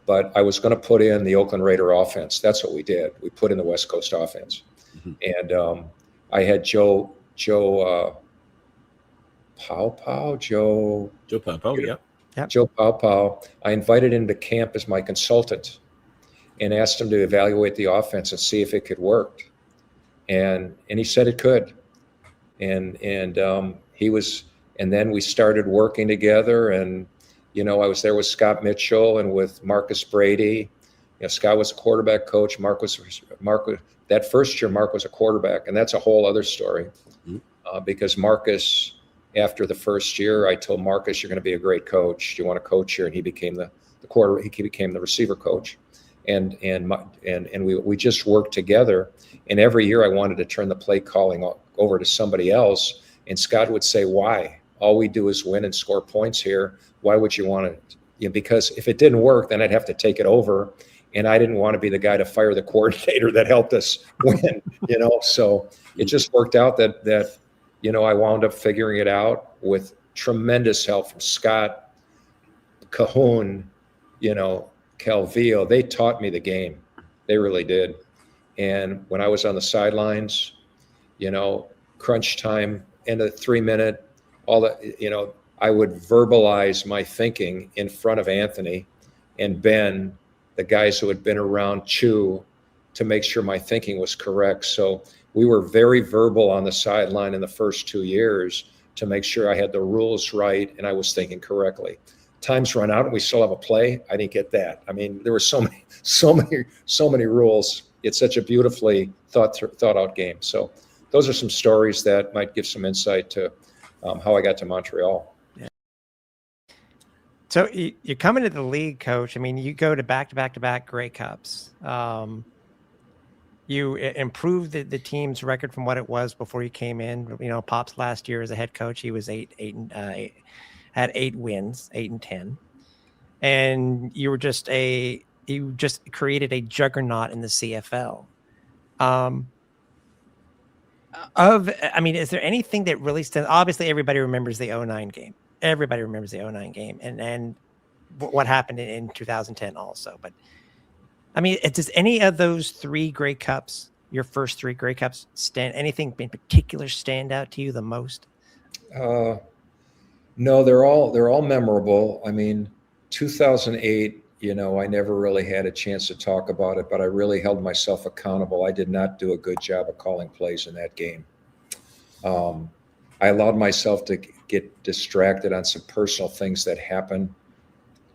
but I was going to put in the Oakland Raider offense. That's what we did. We put in the West Coast offense. Mm-hmm. And I had Joe Pau, yeah. Yep. Joe Pau. I invited him to camp as my consultant and asked him to evaluate the offense and see if it could work. And he said it could. And he was, and then we started working together. And, I was there with Scott Mitchell and with Marcus Brady. Scott was a quarterback coach. Mark that first year, Mark was a quarterback, and that's a whole other story. Mm-hmm. Because Marcus, after the first year, I told Marcus, "You're going to be a great coach. Do you want to coach here?" And he became the quarterback. He became the receiver coach, and we just worked together. And every year, I wanted to turn the play calling over to somebody else. And Scott would say, "Why? All we do is win and score points here. Why would you want to?" Because if it didn't work, then I'd have to take it over. And I didn't want to be the guy to fire the coordinator that helped us win, So it just worked out that I wound up figuring it out with tremendous help from Scott, Cahoon, Calvillo. They taught me the game. They really did. And when I was on the sidelines, crunch time, end of 3 minute, all that, I would verbalize my thinking in front of Anthony and Ben, the guys who had been around Chew, to make sure my thinking was correct. So we were very verbal on the sideline in the first 2 years to make sure I had the rules right and I was thinking correctly. Time's run out and we still have a play. I didn't get that. I mean, there were so many rules. it's such a beautifully thought out game. So those are some stories that might give some insight to how I got to Montreal. So you're coming to the league, Coach. I mean, you go to back Grey Cups. You improved the team's record from what it was before you came in. You know, Pop's last year as a head coach, he was had 8 wins, 8-10, and you just created a juggernaut in the CFL. I mean, is there anything that really stands? Obviously, everybody remembers the 09 game. Everybody remembers the 09 game, and what happened in 2010 also. But I mean, does any of those 3 Grey Cups, your first 3 Grey Cups, anything in particular stand out to you the most? No, they're all memorable. I mean, 2008, you know, I never really had a chance to talk about it, but I really held myself accountable. I did not do a good job of calling plays in that game. I allowed myself to get distracted on some personal things that happened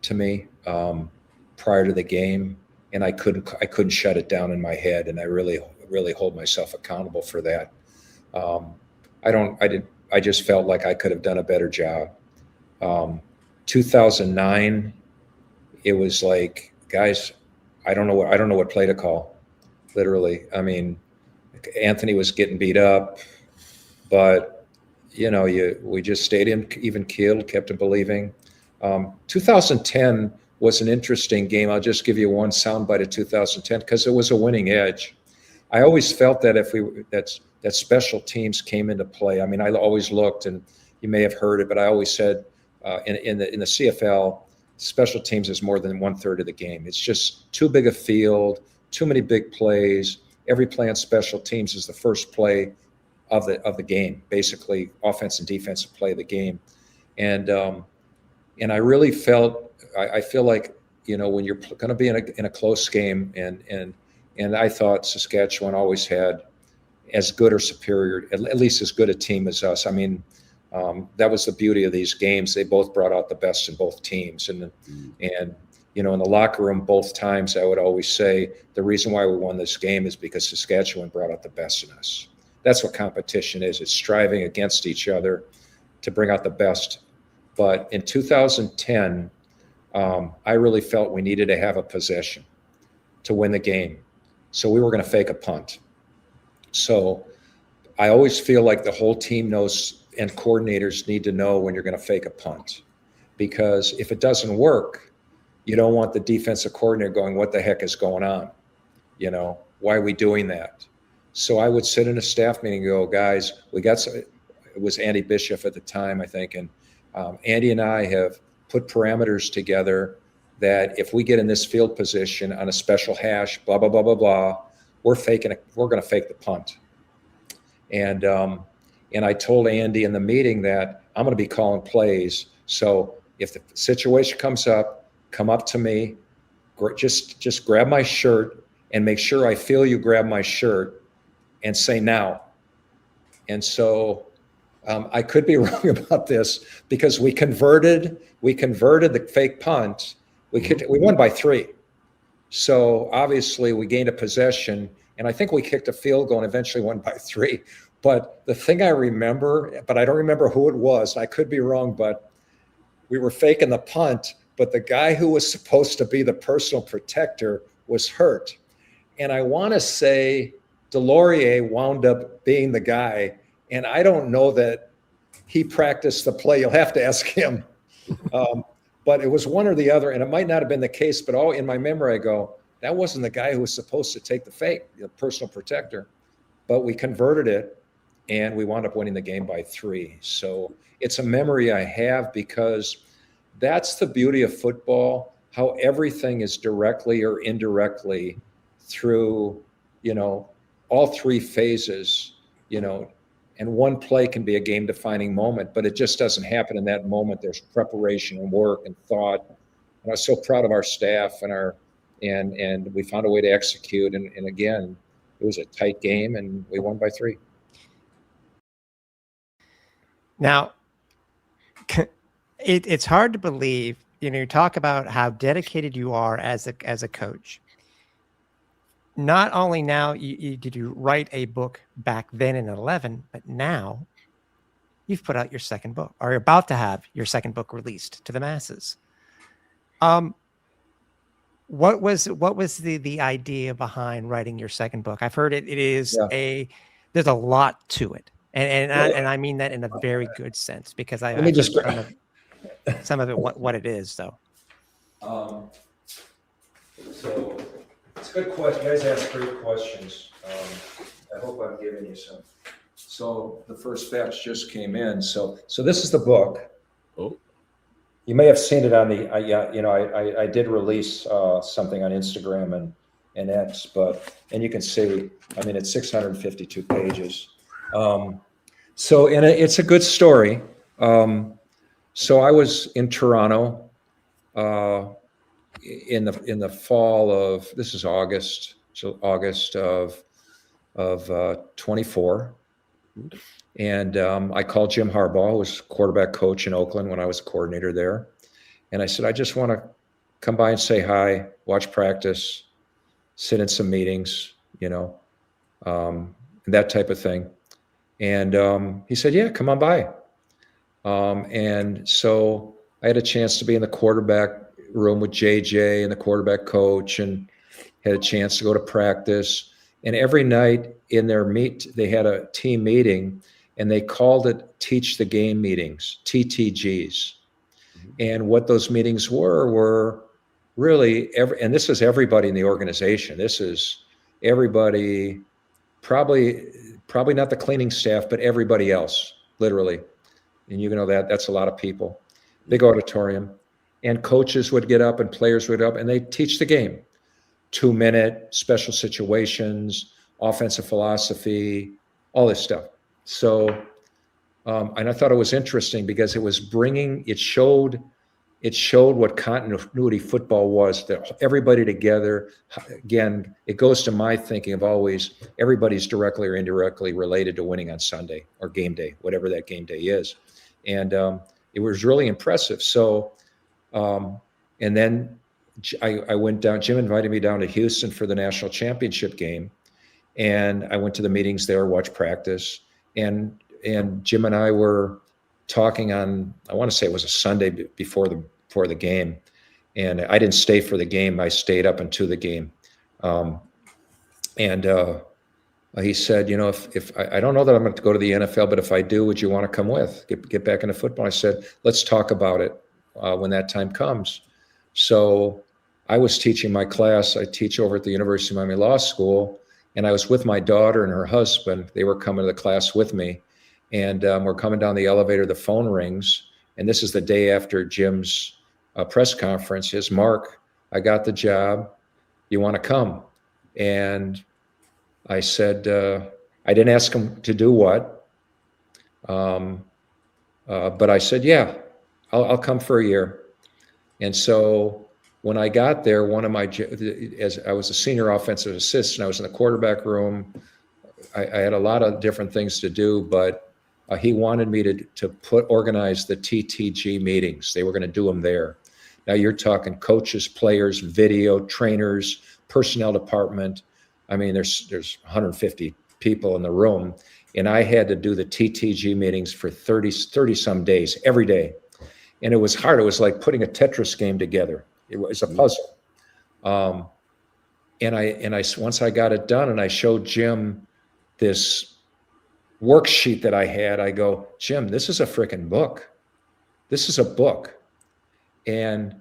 to me prior to the game, and I couldn't shut it down in my head, and I really hold myself accountable for that. I just felt like I could have done a better job. 2009, it was like, guys, I don't know what play to call. Literally, I mean, Anthony was getting beat up, but you know, we just stayed even keeled, kept him believing. 2010 was an interesting game. I'll just give you one soundbite of 2010 because it was a winning edge. I always felt that that special teams came into play. I mean, I always looked, and you may have heard it, but I always said in the CFL, special teams is more than 1/3 of the game. It's just too big a field, too many big plays. Every play on special teams is the first play of the game, basically offense and defensive play of the game. And I really I feel like, you know, when you're going to be in a close game, and I thought Saskatchewan always had as good or superior, at least as good a team as us. I mean, that was the beauty of these games. They both brought out the best in both teams. And you know, in the locker room, both times, I would always say the reason why we won this game is because Saskatchewan brought out the best in us. That's what competition is. It's striving against each other to bring out the best. But in 2010, I really felt we needed to have a possession to win the game. So we were going to fake a punt. So I always feel like the whole team knows, and coordinators need to know when you're going to fake a punt, because if it doesn't work, you don't want the defensive coordinator going, what the heck is going on? You know, why are we doing that? So I would sit in a staff meeting and go, guys, it was Andy Bishop at the time, I think. And Andy and I have put parameters together that if we get in this field position on a special hash, blah, blah, blah, blah, blah, we're going to fake the punt. And I told Andy in the meeting that I'm going to be calling plays. So if the situation comes up, come up to me, just grab my shirt and make sure I feel you grab my shirt and say now. And so I could be wrong about this because we converted the fake punt. We won by 3. So obviously we gained a possession, and I think we kicked a field goal and eventually won by 3. But the thing I remember, but I don't remember who it was, I could be wrong, but we were faking the punt, but the guy who was supposed to be the personal protector was hurt. And I want to say Delorier wound up being the guy, and I don't know that he practiced the play. You'll have to ask him. But it was one or the other, and it might not have been the case, but in my memory I go, that wasn't the guy who was supposed to take the fake, the personal protector. But we converted it, and we wound up winning the game by 3. So it's a memory I have because that's the beauty of football, how everything is directly or indirectly through, you know, all 3 phases, you know, and one play can be a game-defining moment, but it just doesn't happen in that moment. There's preparation and work and thought. And I was so proud of our staff and we found a way to execute. And again, it was a tight game, and we won by 3. Now, it's hard to believe, you know, you talk about how dedicated you are as a coach. not only now did you write a book back then in 11, but now you've put out your second book, or you're about to have your second book released to the masses. What was the idea behind writing your second book? I've heard it is there's a lot to it. And I mean that in a very good sense, because I've heard some of it what it is though. So it's a good question. You guys ask great questions. I hope I'm giving you some. So the first batch just came in. So this is the book. Oh. You may have seen it on the, I did release something on Instagram and X, and you can see, I mean, it's 652 pages. And it's a good story. So I was in Toronto in the fall of, this is August, so August of 24. And I called Jim Harbaugh, who was quarterback coach in Oakland when I was a coordinator there. And I said, I just want to come by and say hi, watch practice, sit in some meetings, that type of thing. And he said, yeah, come on by. And so I had a chance to be in the quarterback room with JJ and the quarterback coach, and had a chance to go to practice. And every night in their they had a team meeting, and they called it Teach the Game meetings, TTGs. And what those meetings were really and this is everybody in the organization. This is everybody, probably not the cleaning staff, but everybody else, literally. And you know that's a lot of people. Big auditorium. And coaches would get up and players would get up and they teach the game. 2-minute special situations, offensive philosophy, all this stuff. So, and I thought it was interesting because it showed what continuity football was, that everybody together. Again, it goes to my thinking of always, everybody's directly or indirectly related to winning on Sunday or game day, whatever that game day is. And it was really impressive. So, and then I went down, Jim invited me down to Houston for the national championship game. And I went to the meetings there, watched practice. And Jim and I were talking on, I want to say it was a Sunday before the game. And I didn't stay for the game. I stayed up into the game. He said, if I don't know that I'm going to go to the NFL, but if I do, would you want to come with, get back into football? I said, let's talk about it when that time comes. So I was teaching my class. I teach over at the University of Miami Law School, and I was with my daughter and her husband. They were coming to the class with me, and we're coming down the elevator. The phone rings, and this is the day after Jim's press conference. He says, Mark, I got the job. You want to come? And I said, I didn't ask him to do what, but I said, yeah, I'll come for a year. And so when I got there, as I was a senior offensive assistant, I was in the quarterback room. I had a lot of different things to do, but he wanted me to organize the TTG meetings. They were going to do them there. Now you're talking coaches, players, video, trainers, personnel department. I mean, there's 150 people in the room, and I had to do the TTG meetings for 30 some days, every day. And it was hard. It was like putting a Tetris game together. It was a puzzle. And I once I got it done and I showed Jim this worksheet that I had, I go, Jim, this is a freaking book. This is a book. And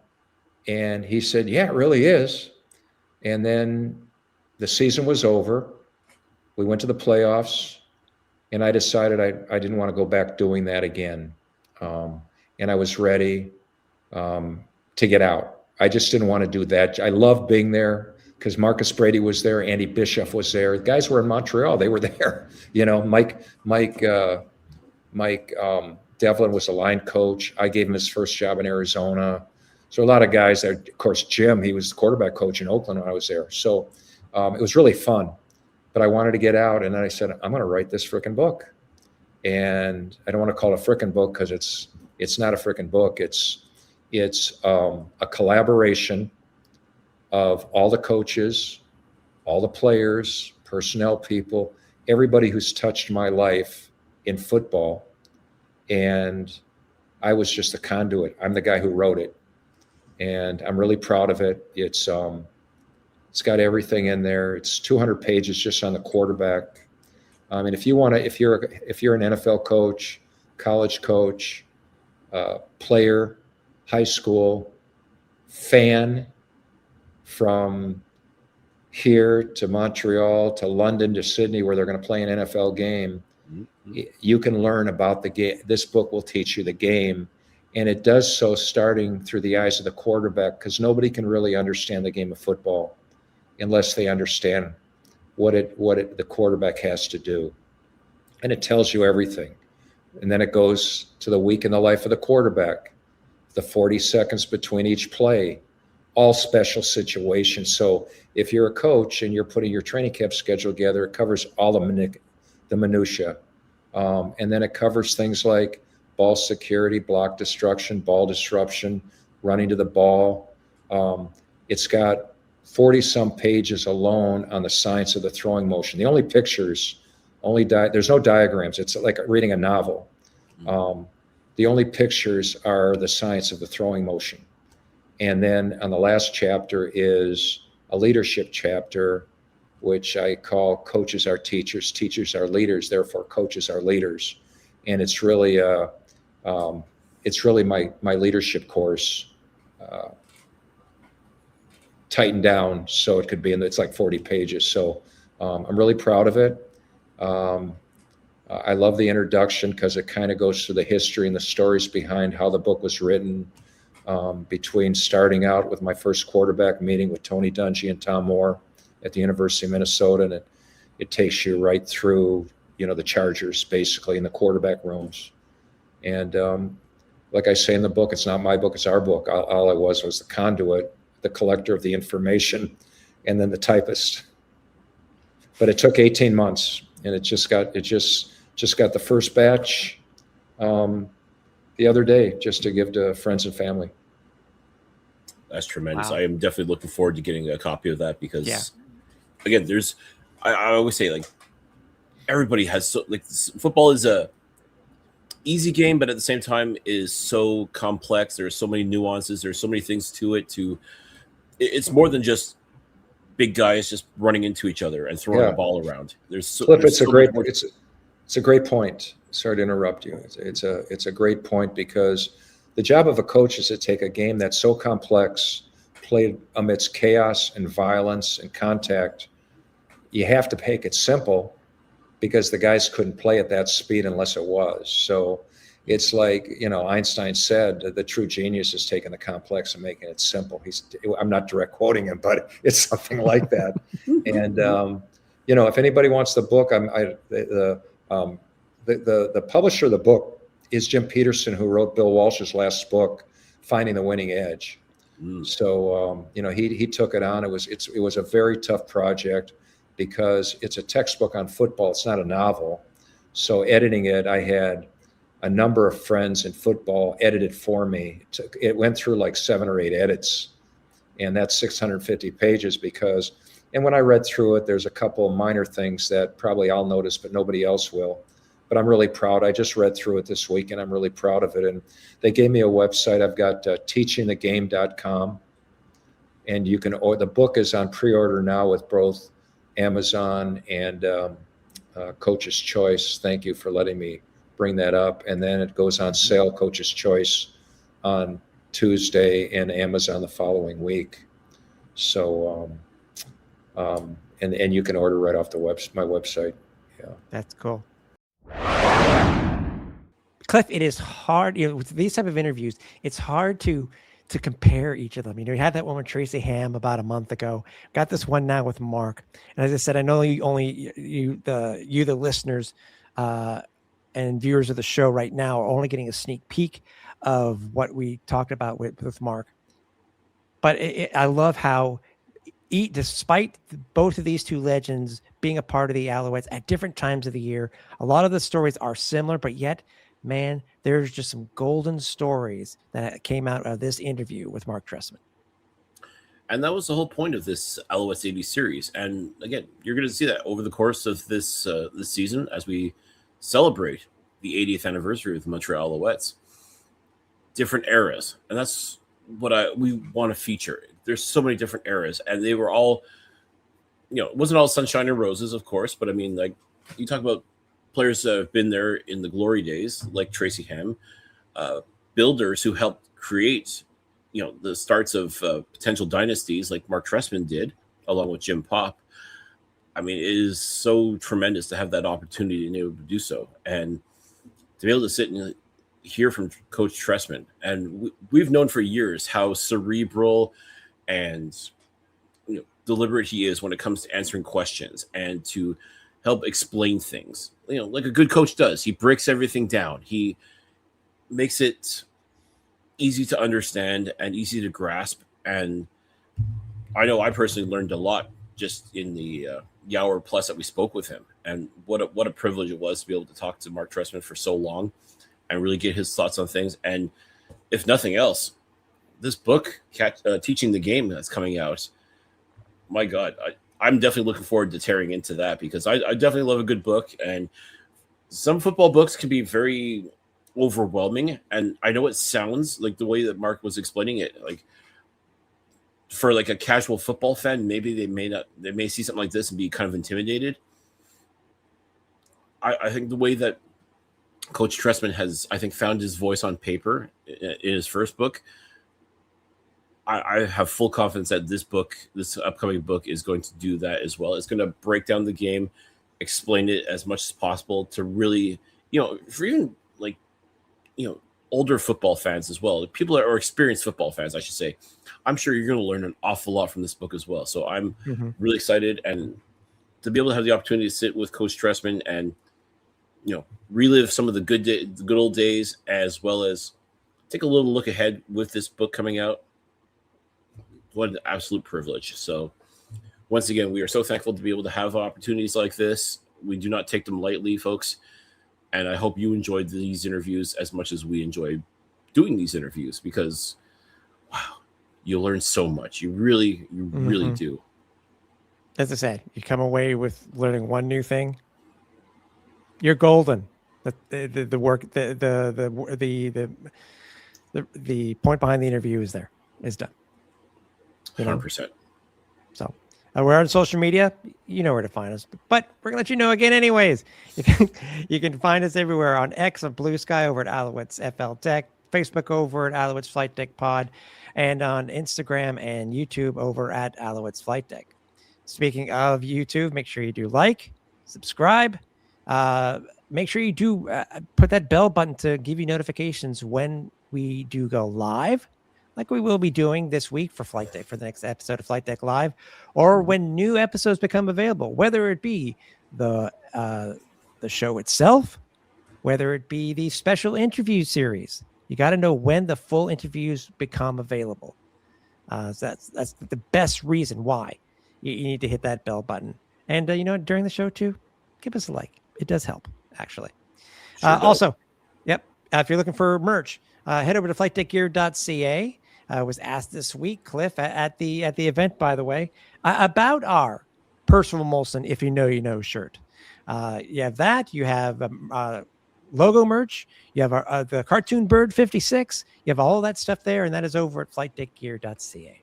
he said, yeah, it really is. And then the season was over. We went to the playoffs, and I decided I didn't want to go back doing that again. And I was ready to get out. I just didn't want to do that. I loved being there because Marcus Brady was there. Andy Bischoff was there. The guys were in Montreal. They were there. Mike Devlin was a line coach. I gave him his first job in Arizona. So a lot of guys there. Of course, Jim, he was the quarterback coach in Oakland when I was there. So it was really fun. But I wanted to get out, and then I said, I'm going to write this frickin' book. And I don't want to call it a frickin' book because it's not a frickin' book. It's a collaboration of all the coaches, all the players, personnel people, everybody who's touched my life in football. And I was just a conduit. I'm the guy who wrote it. And I'm really proud of it. It's got everything in there. It's 200 pages just on the quarterback. And if you want to, if you're an NFL coach, college coach, player, high school, fan from here to Montreal to London to Sydney, where they're going to play an NFL game, you can learn about the game. This book will teach you the game. And it does so starting through the eyes of the quarterback, because nobody can really understand the game of football unless they understand what the quarterback has to do. And it tells you everything. And then it goes to the week in the life of the quarterback, the 40 seconds between each play, all special situations. So if you're a coach and you're putting your training camp schedule together, it covers all the minutia. And then it covers things like ball security, block destruction, ball disruption, running to the ball. It's got 40-some pages alone on the science of the throwing motion. The only pictures, there's no diagrams. It's like reading a novel. The only pictures are the science of the throwing motion. And then on the last chapter is a leadership chapter, which I call Coaches Are Teachers, Teachers Are Leaders, therefore Coaches Are Leaders. And it's really my leadership course, tightened down so it could be it's like 40 pages. So I'm really proud of it. I love the introduction because it kind of goes through the history and the stories behind how the book was written, between starting out with my first quarterback meeting with Tony Dungy and Tom Moore at the University of Minnesota. And it takes you right through, the Chargers basically in the quarterback rooms. And like I say in the book, it's not my book, it's our book. All I was the conduit, the collector of the information, and then the typist. But it took 18 months, and it just got the first batch the other day, just to give to friends and family. That's tremendous. Wow. I am definitely looking forward to getting a copy of that because, again, I always say, like, everybody has football is a easy game, but at the same time is so complex. There's so many nuances. There's so many things to it. It's more than just big guys just running into each other and throwing the ball around. Cliff, it's a great point. Sorry to interrupt you. It's a great point, because the job of a coach is to take a game that's so complex, played amidst chaos and violence and contact. You have to make it simple, because the guys couldn't play at that speed unless it was. So it's like, Einstein said, the true genius is taking the complex and making it simple. I'm not direct quoting him, but it's something like that. And, if anybody wants the book, the publisher of the book is Jim Peterson, who wrote Bill Walsh's last book, Finding the Winning Edge. So, he took it on. It was a very tough project, because it's a textbook on football. It's not a novel. So editing it, I had a number of friends in football edit it for me. It went through like 7 or 8 edits, and that's 650 pages and when I read through it, there's a couple of minor things that probably I'll notice, but nobody else will. But I'm really proud. I just read through it this week, and I'm really proud of it. And they gave me a website. I've got teachingthegame.com, and the book is on pre-order now with both Amazon and Coach's Choice. Thank you for letting me bring that up. And then it goes on sale, Coach's Choice, on Tuesday, and Amazon the following week. So, and you can order right off my website. Yeah, that's cool. Cliff, it is hard, with these type of interviews, it's hard to compare each of them. You had that one with Tracy Ham about a month ago. Got this one now with Mark. And as I said, I know the listeners and viewers of the show right now are only getting a sneak peek of what we talked about with Mark. But I love how, despite both of these two legends being a part of the Alouettes at different times of the year, a lot of the stories are similar, but yet, man, there's just some golden stories that came out of this interview with Marc Trestman. And that was the whole point of this Alouettes 80 series. And again, you're going to see that over the course of this season as we celebrate the 80th anniversary of the Montreal Alouettes. Different eras, and that's what we want to feature. There's so many different eras, and they were all, it wasn't all sunshine and roses, of course, but I mean, like, you talk about players that have been there in the glory days, like Tracy Ham, builders who helped create, the starts of potential dynasties, like Marc Trestman did, along with Jim Pop. I mean, it is so tremendous to have that opportunity and able to do so, and to be able to sit and hear from Coach Trestman. And we've known for years how cerebral and deliberate he is when it comes to answering questions and to help explain things, like a good coach does. He breaks everything down. He makes it easy to understand and easy to grasp. And I know I personally learned a lot just in the hour plus that we spoke with him. And what a privilege it was to be able to talk to Marc Trestman for so long and really get his thoughts on things. And if nothing else, this book, Teaching the Game, that's coming out, my God, I'm definitely looking forward to tearing into that, because I definitely love a good book. And some football books can be very overwhelming. And I know it sounds like, the way that Mark was explaining it, like, for like a casual football fan, maybe they may see something like this and be kind of intimidated. I think the way that Coach Trestman has, I think, found his voice on paper in his first book, I have full confidence that this upcoming book is going to do that as well. It's going to break down the game, explain it as much as possible to really, for even like, older football fans as well, people that are experienced football fans, I should say. I'm sure you're going to learn an awful lot from this book as well. So I'm really excited, and to be able to have the opportunity to sit with Coach Trestman and relive some of the good old days, as well as take a little look ahead with this book coming out. What an absolute privilege. So once again, we are so thankful to be able to have opportunities like this. We do not take them lightly, folks. And I hope you enjoyed these interviews as much as we enjoy doing these interviews, because, wow, you learn so much. You really do. As I said, you come away with learning one new thing, you're golden. The work, the point behind the interview is done. 100%. So we're on social media. You know where to find us, but we're gonna let you know again anyways. You can find us everywhere on X, on Blue Sky, over at Alouettes FlightDeck, Facebook over at Alouettes FlightDeck Pod, and on Instagram and YouTube over at Alouettes FlightDeck. Speaking of YouTube, make sure you do like, subscribe. Make sure you do put that bell button to give you notifications when we do go live, like we will be doing this week for Flight Deck, for the next episode of Flight Deck Live, or when new episodes become available, whether it be the show itself, whether it be the special interview series. You got to know when the full interviews become available. So that's the best reason why you need to hit that bell button. And during the show too, give us a like. It does help, actually. Also, if you're looking for merch, head over to flightdeckgear.ca. Was asked this week, Cliff, at the event, by the way, about our Percival Molson "If You Know, You Know" shirt. You have that. You have logo merch. You have the cartoon bird 56. You have all that stuff there, and that is over at flightdeckgear.ca.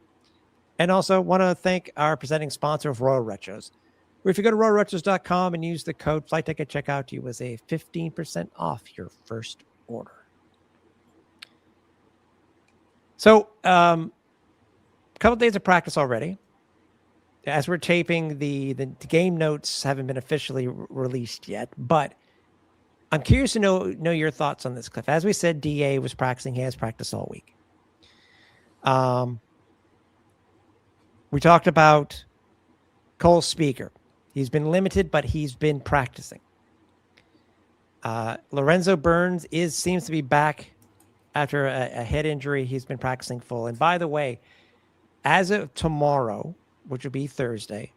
And also want to thank our presenting sponsor of Royal Retros. Where if you go to royalretros.com and use the code FlightDeck at checkout, you will save 15% off your first order. So, a couple of days of practice already. As we're taping, the game notes haven't been officially released yet, but I'm curious to know your thoughts on this, Cliff. As we said, DA was practicing. He has practiced all week. We talked about Cole Speaker. He's been limited, but he's been practicing. Lorenzo Burns seems to be back after a head injury. He's been practicing full. And by the way, as of tomorrow, which will be Thursday,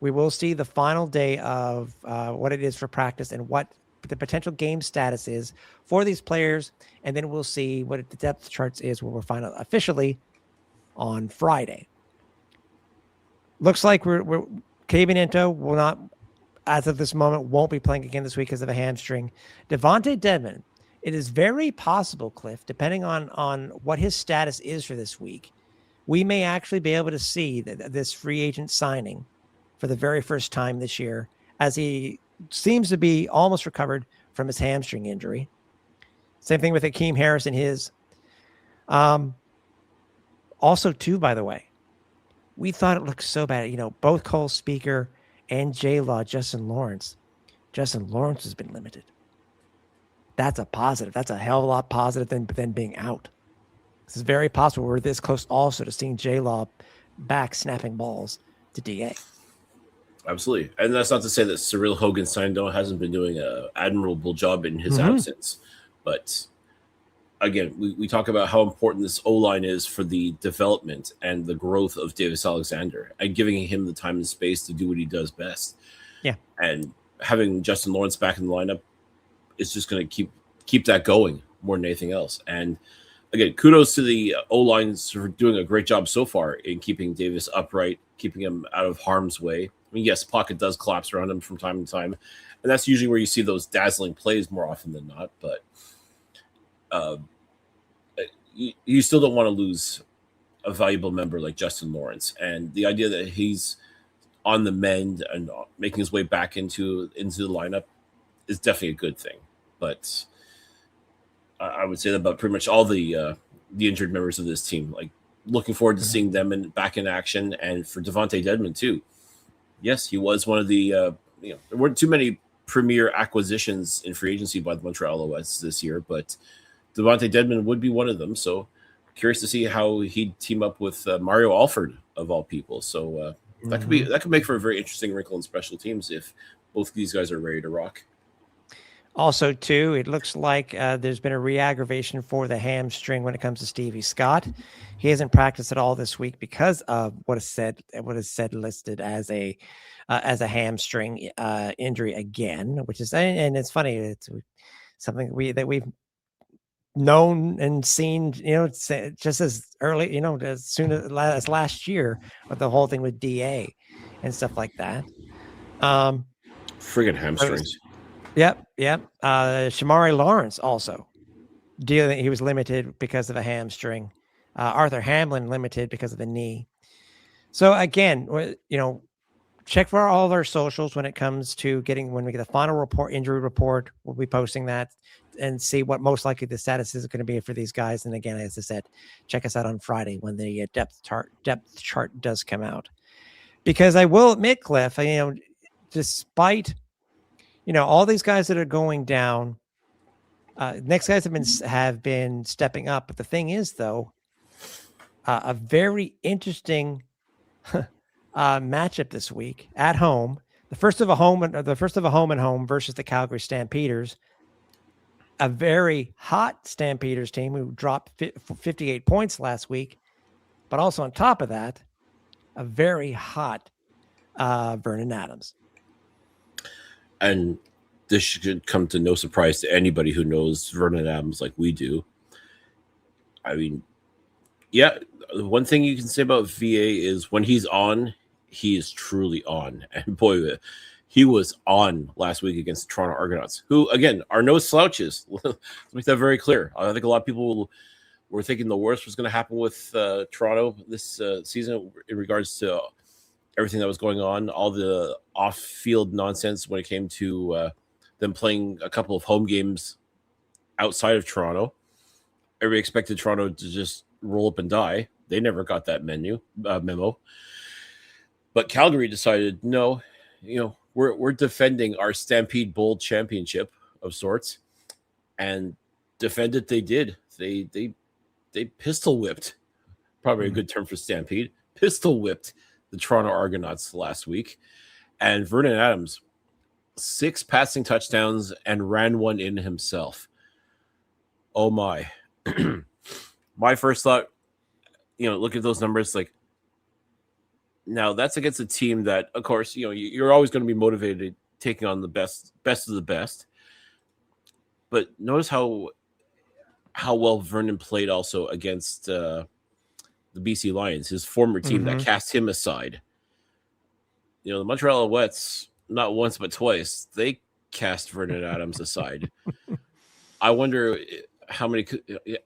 we will see the final day of what it is for practice and what the potential game status is for these players. And then we'll see what the depth charts is, where we'll find out officially on Friday. looks like we're Cabanento will not, as of this moment, won't be playing again this week because of a hamstring. Devontae Dedmon, it is very possible, Cliff, depending on what his status is for this week, we may actually be able to see this free agent signing for the very first time this year, as he seems to be almost recovered from his hamstring injury. Same thing with Akeem Harris and his. Also, too, by the way, we thought it looked so bad. Both Cole Speaker and J-Law, Justin Lawrence has been limited. That's a positive. That's a hell of a lot positive than being out. This is very possible. We're this close also to seeing J-Law back snapping balls to DA. Absolutely. And that's not to say that Cyril Hogan-Sindel hasn't been doing an admirable job in his absence. But again, we talk about how important this O-line is for the development and the growth of Davis Alexander and giving him the time and space to do what he does best. Yeah. And having Justin Lawrence back in the lineup is just going to keep that going more than anything else. And again, kudos to the O-lines for doing a great job so far in keeping Davis upright, keeping him out of harm's way. I mean, yes, pocket does collapse around him from time to time, and that's usually where you see those dazzling plays more often than not. But you still don't want to lose a valuable member like Justin Lawrence. And the idea that he's on the mend and making his way back into the lineup is definitely a good thing. But I would say that about pretty much all the injured members of this team. Like, looking forward to seeing them back in action, and for Devontae Dedmon too. Yes, he was one of the there weren't too many premier acquisitions in free agency by the Montreal Alouettes this year, but Devontae Dedmon would be one of them. So curious to see how he'd team up with Mario Alford of all people. So that could make for a very interesting wrinkle in special teams if both of these guys are ready to rock. Also, too, it looks like there's been a re-aggravation for the hamstring when it comes to Stevie Scott. He hasn't practiced at all this week because of what is said listed as a hamstring injury again, which is, and it's funny, it's something that we've known and seen, just as early, as soon as last year with the whole thing with DA and stuff like that. Friggin' hamstrings. Yep. Shamari Lawrence also dealing. He was limited because of a hamstring. Arthur Hamlin limited because of the knee. So again, check for all of our socials when it comes to when we get the final injury report. We'll be posting that and see what most likely the status is going to be for these guys. And again, as I said, check us out on Friday when the depth chart does come out. Because I will admit, Cliff, despite all these guys that are going down, next guys have been stepping up. But the thing is, though, a very interesting matchup this week at home. The first of a home and home versus the Calgary Stampeders. A very hot Stampeders team who dropped 58 points last week, but also on top of that, a very hot Vernon Adams. And this should come to no surprise to anybody who knows Vernon Adams like we do. I mean, yeah, one thing you can say about VA is when he's on, he is truly on. And boy, he was on last week against the Toronto Argonauts, who, again, are no slouches. Let's make that very clear. I think a lot of people were thinking the worst was going to happen with Toronto this season in regards to everything that was going on, all the off-field nonsense when it came to them playing a couple of home games outside of Toronto. Everybody expected Toronto to just roll up and die. They never got that memo. But Calgary decided, no, we're defending our Stampede Bowl championship of sorts, and defend it they did. They pistol whipped, probably a good term for Stampede, pistol whipped the Toronto Argonauts last week. And Vernon Adams, 6 passing touchdowns and ran one in himself. Oh my. My first thought, look at those numbers, like, now that's against a team that, of course, you're always going to be motivated taking on the best of the best. But notice how well Vernon played also against the BC Lions, his former team that cast him aside the Montreal Alouettes, not once but twice, they cast Vernon Adams aside. I wonder how many.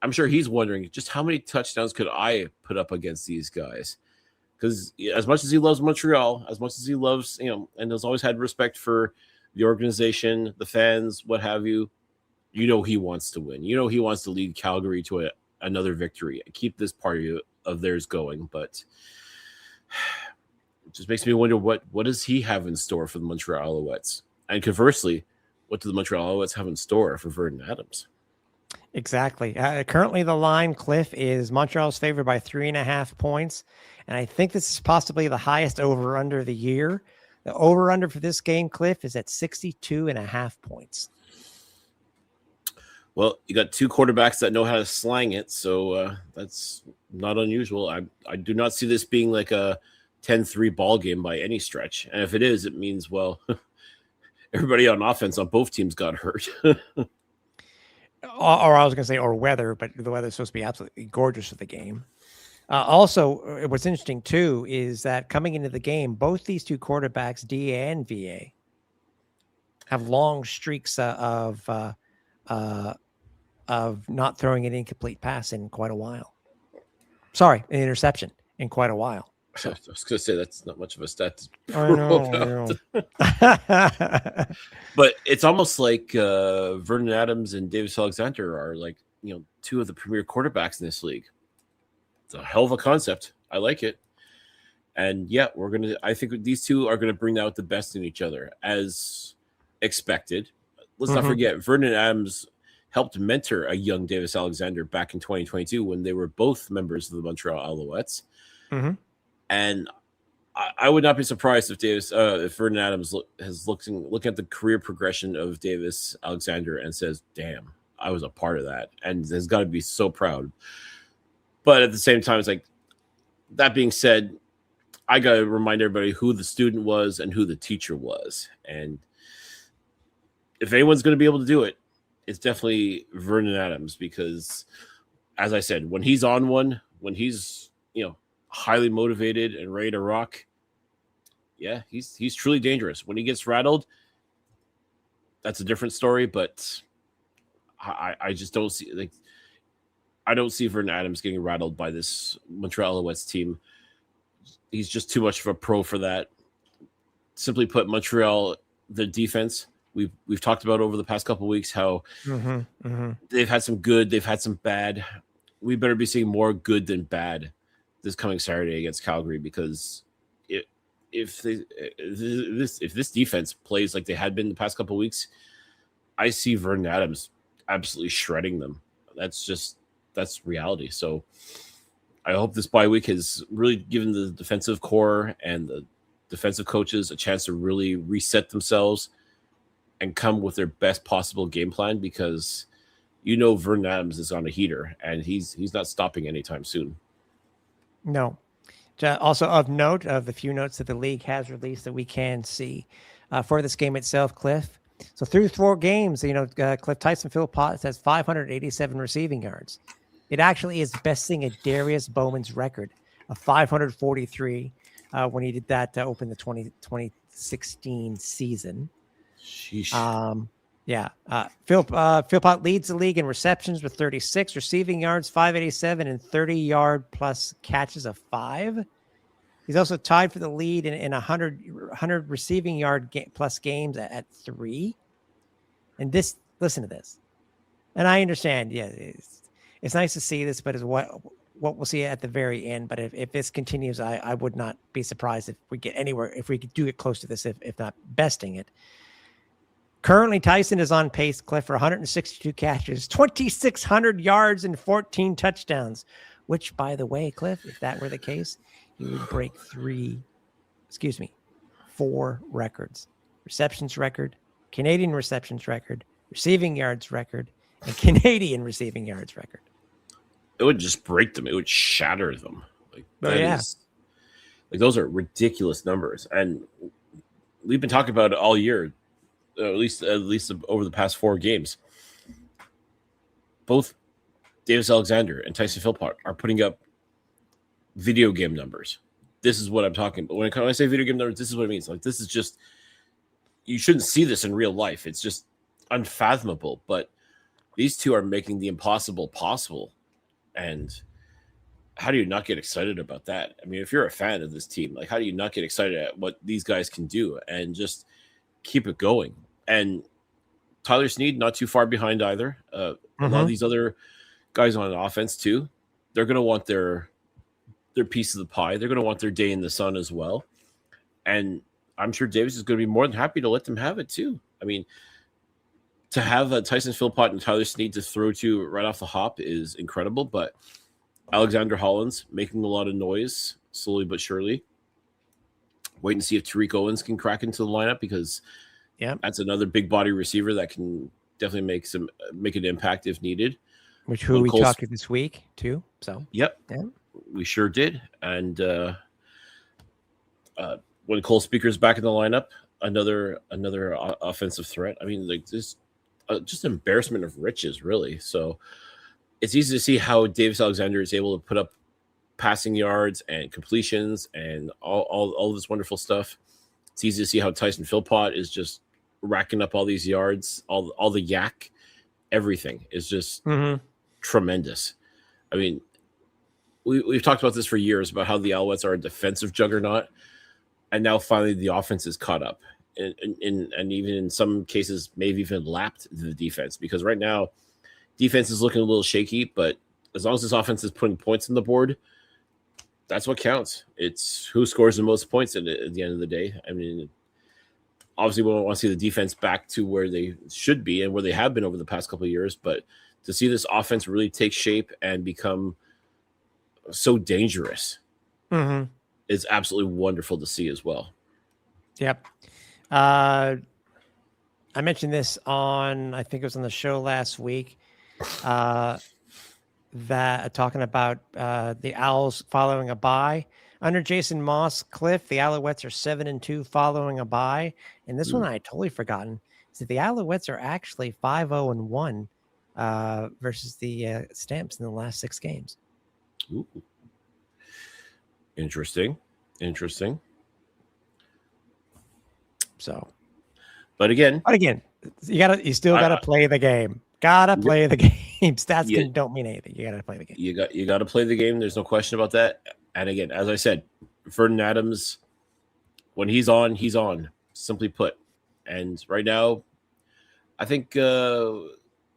I'm sure he's wondering just how many touchdowns could I put up against these guys? Because as much as he loves Montreal, as much as he loves, and has always had respect for the organization, the fans, what have you, he wants to win. He wants to lead Calgary to another victory, keep this party of theirs going. But it just makes me wonder what does he have in store for the Montreal Alouettes? And conversely, what do the Montreal Alouettes have in store for Vernon Adams? Exactly. Currently, the line, Cliff, is Montreal's favored by 3.5 points. And I think this is possibly the highest over-under of the year. The over-under for this game, Cliff, is at 62.5 points. Well, you got two quarterbacks that know how to slang it, so that's not unusual. I do not see this being like a 10-3 ball game by any stretch. And if it is, it means, well, everybody on offense on both teams got hurt. Or I was going to say, or weather, but the weather's supposed to be absolutely gorgeous for the game. Also, what's interesting, too, is that coming into the game, both these two quarterbacks, DA and VA, have long streaks of not throwing an incomplete pass in quite a while. Sorry, an interception in quite a while. So, I was going to say that's not much of a stat to I know. But it's almost like Vernon Adams and Davis Alexander are like, two of the premier quarterbacks in this league. It's a hell of a concept. I like it. And yeah, I think these two are going to bring out the best in each other as expected. Let's not forget, Vernon Adams helped mentor a young Davis Alexander back in 2022 when they were both members of the Montreal Alouettes. Mm-hmm. And I would not be surprised if Vernon Adams has looking at the career progression of Davis Alexander and says, "Damn, I was a part of that," and has got to be so proud. But at the same time, it's like, that being said, I got to remind everybody who the student was and who the teacher was, and if anyone's going to be able to do it, it's definitely Vernon Adams, because, as I said, when he's on one, when he's highly motivated and ready to rock, yeah, he's truly dangerous. When he gets rattled, that's a different story. But I just don't see I don't see Vernon Adams getting rattled by this Montreal Alouettes team. He's just too much of a pro for that. Simply put, Montreal, the defense, we've talked about over the past couple of weeks how they've had some good, they've had some bad. We better be seeing more good than bad this coming Saturday against Calgary, because if this defense plays like they had been the past couple of weeks, I see Vernon Adams absolutely shredding them. That's reality. So I hope this bye week has really given the defensive core and the defensive coaches a chance to really reset themselves and come with their best possible game plan, because Vernon Adams is on a heater and he's not stopping anytime soon. No. Also of note, of the few notes that the league has released that we can see for this game itself, Cliff. So through 4 games, Cliff, Tyson Philpott has 587 receiving yards. It actually is besting a Darius Bowman's record of 543 when he did that to open the 2016 season. Sheesh. Philpott leads the league in receptions with 36, receiving yards 587, and 30-yard plus catches of 5. He's also tied for the lead in 100 receiving yard plus games at 3. And listen to this. And I understand, it's nice to see this, but is what we'll see at the very end. But if this continues, I would not be surprised if we get anywhere, if we could do it close to this, if not besting it. Currently, Tyson is on pace, Cliff, for 162 catches, 2,600 yards, and 14 touchdowns, which, by the way, Cliff, if that were the case, he would break 4 records: receptions record, Canadian receptions record, receiving yards record, and Canadian receiving yards record. It would just break them. It would shatter them. Those are ridiculous numbers. And we've been talking about it all year. At least over the past 4 games, both Davis Alexander and Tyson Philpott are putting up video game numbers. this is what I'm talking about. When I say video game numbers, this is what it means. Like, this is just, you shouldn't see this in real life. It's just unfathomable. But these two are making the impossible possible. And how do you not get excited about that? I mean, if you're a fan of this team, like, how do you not get excited at what these guys can do and just keep it going? And Tyler Snead, not too far behind either. A lot of these other guys on offense too, they're going to want their piece of the pie. They're going to want their day in the sun as well. And I'm sure Davis is going to be more than happy to let them have it too. I mean, to have Tyson Philpott and Tyler Snead to throw to right off the hop is incredible, but Alexander Hollins making a lot of noise slowly but surely. Wait and see if Tariq Owens can crack into the lineup, because that's another big body receiver that can definitely make an impact if needed. Which we talked to this week too. So we sure did. And when Cole Speaker's back in the lineup, another offensive threat. I mean, like, this just embarrassment of riches, really. So it's easy to see how Davis Alexander is able to put up passing yards and completions and all this wonderful stuff. It's easy to see how Tyson Philpott is just racking up all these yards, all the yak, everything is just tremendous. I mean, we've talked about this for years about how the Alouettes are a defensive juggernaut, and now finally the offense is caught up, and even in some cases maybe even lapped the defense, because right now defense is looking a little shaky, but as long as this offense is putting points on the board, that's what counts. It's who scores the most points at the end of the day. I mean, obviously we don't want to see the defense back to where they should be and where they have been over the past couple of years, but to see this offense really take shape and become so dangerous is absolutely wonderful to see as well. Yep. I mentioned this on, I think it was on the show last week, that talking about the Owls following a bye. Under Jason Moss, Cliff, the Alouettes are 7-2 following a bye. And this one I had totally forgotten is that the Alouettes are actually 5-0-1 versus the Stamps in the last 6 games. Ooh. Interesting. So, but again, you still gotta play the game. Gotta play the game. Stats don't mean anything. You gotta play the game. You got to play the game. There's no question about that. And again, as I said, Vernon Adams, when he's on, simply put. And right now, I think,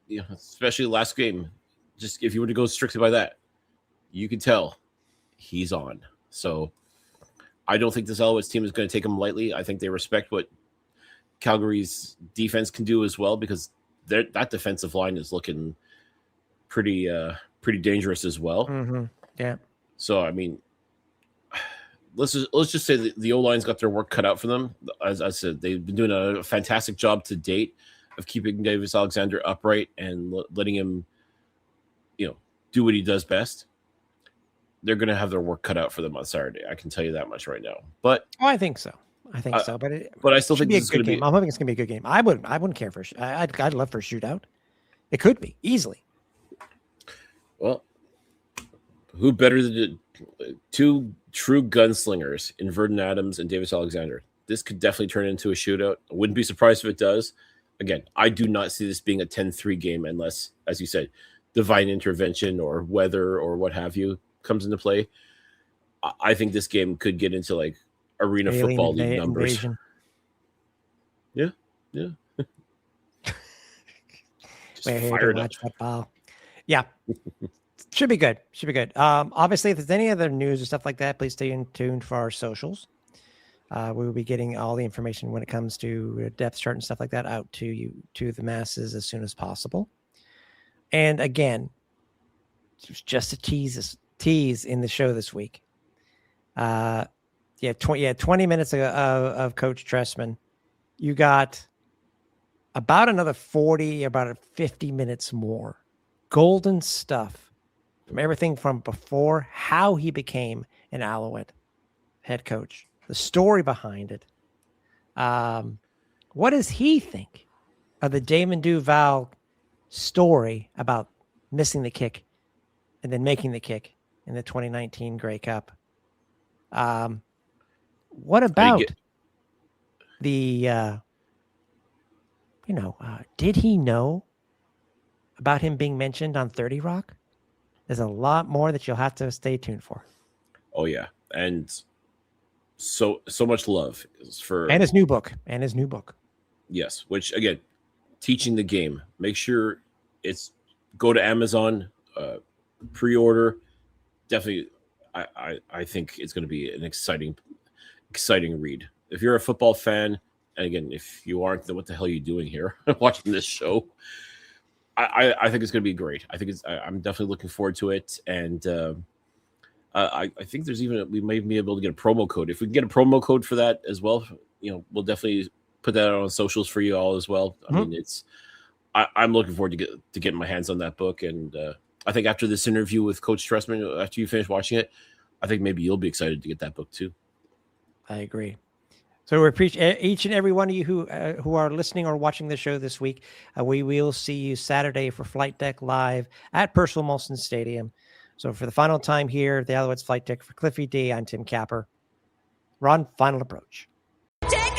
especially last game, just if you were to go strictly by that, you can tell he's on. So I don't think this Alouettes team is going to take him lightly. I think they respect what Calgary's defense can do as well, because that defensive line is looking pretty dangerous as well. Yeah. So I mean, let's just say the O-line's got their work cut out for them. As I said, they've been doing a fantastic job to date of keeping Davis Alexander upright and letting him, do what he does best. They're going to have their work cut out for them on Saturday. I can tell you that much right now. But I think so. But I still think this is going to be a good game. I'm hoping it's going to be a good game. I wouldn't care for. I'd love for a shootout. It could be easily. Well, who better than two true gunslingers in Vernon Adams and Davis Alexander? This could definitely turn into a shootout. I wouldn't be surprised if it does. Again, I do not see this being a 10-3 game unless, as you said, divine intervention or weather or what have you comes into play. I think this game could get into like arena football league numbers. Invasion. Yeah. We're to watch football. Yeah. Should be good. Obviously, if there's any other news or stuff like that, please stay in tune for our socials. We will be getting all the information when it comes to depth chart and stuff like that out to you, to the masses, as soon as possible. And again, just a tease in the show this week. 20 minutes of Coach Trestman. You got about another 50 minutes more. Golden stuff from everything from before, how he became an Alouette head coach, the story behind it. What does he think of the Damon Duval story about missing the kick and then making the kick in the 2019 Grey Cup? What about get- the, did he know about him being mentioned on 30 Rock? There's a lot more that you'll have to stay tuned for. Oh yeah, and so much love for And his new book. yes. Which again, teaching the game. Make sure it's go to Amazon, pre-order. Definitely, I think it's going to be an exciting read. If you're a football fan, and again, if you aren't, then what the hell are you doing here watching this show? I think it's going to be great. I'm definitely looking forward to it, and I think there's we may be able to get a promo code. If we can get a promo code for that as well, we'll definitely put that on socials for you all as well. I mean, I'm looking forward to getting my hands on that book, and I think after this interview with Coach Trestman, after you finish watching it, I think maybe you'll be excited to get that book too. I agree. So we appreciate each and every one of you who are listening or watching the show this week. We will see you Saturday for Flight Deck Live at Percival Molson Stadium. So for the final time here, the Alouettes Flight Deck for Cliffy D, I'm Tim Capper. Ron, final approach. Take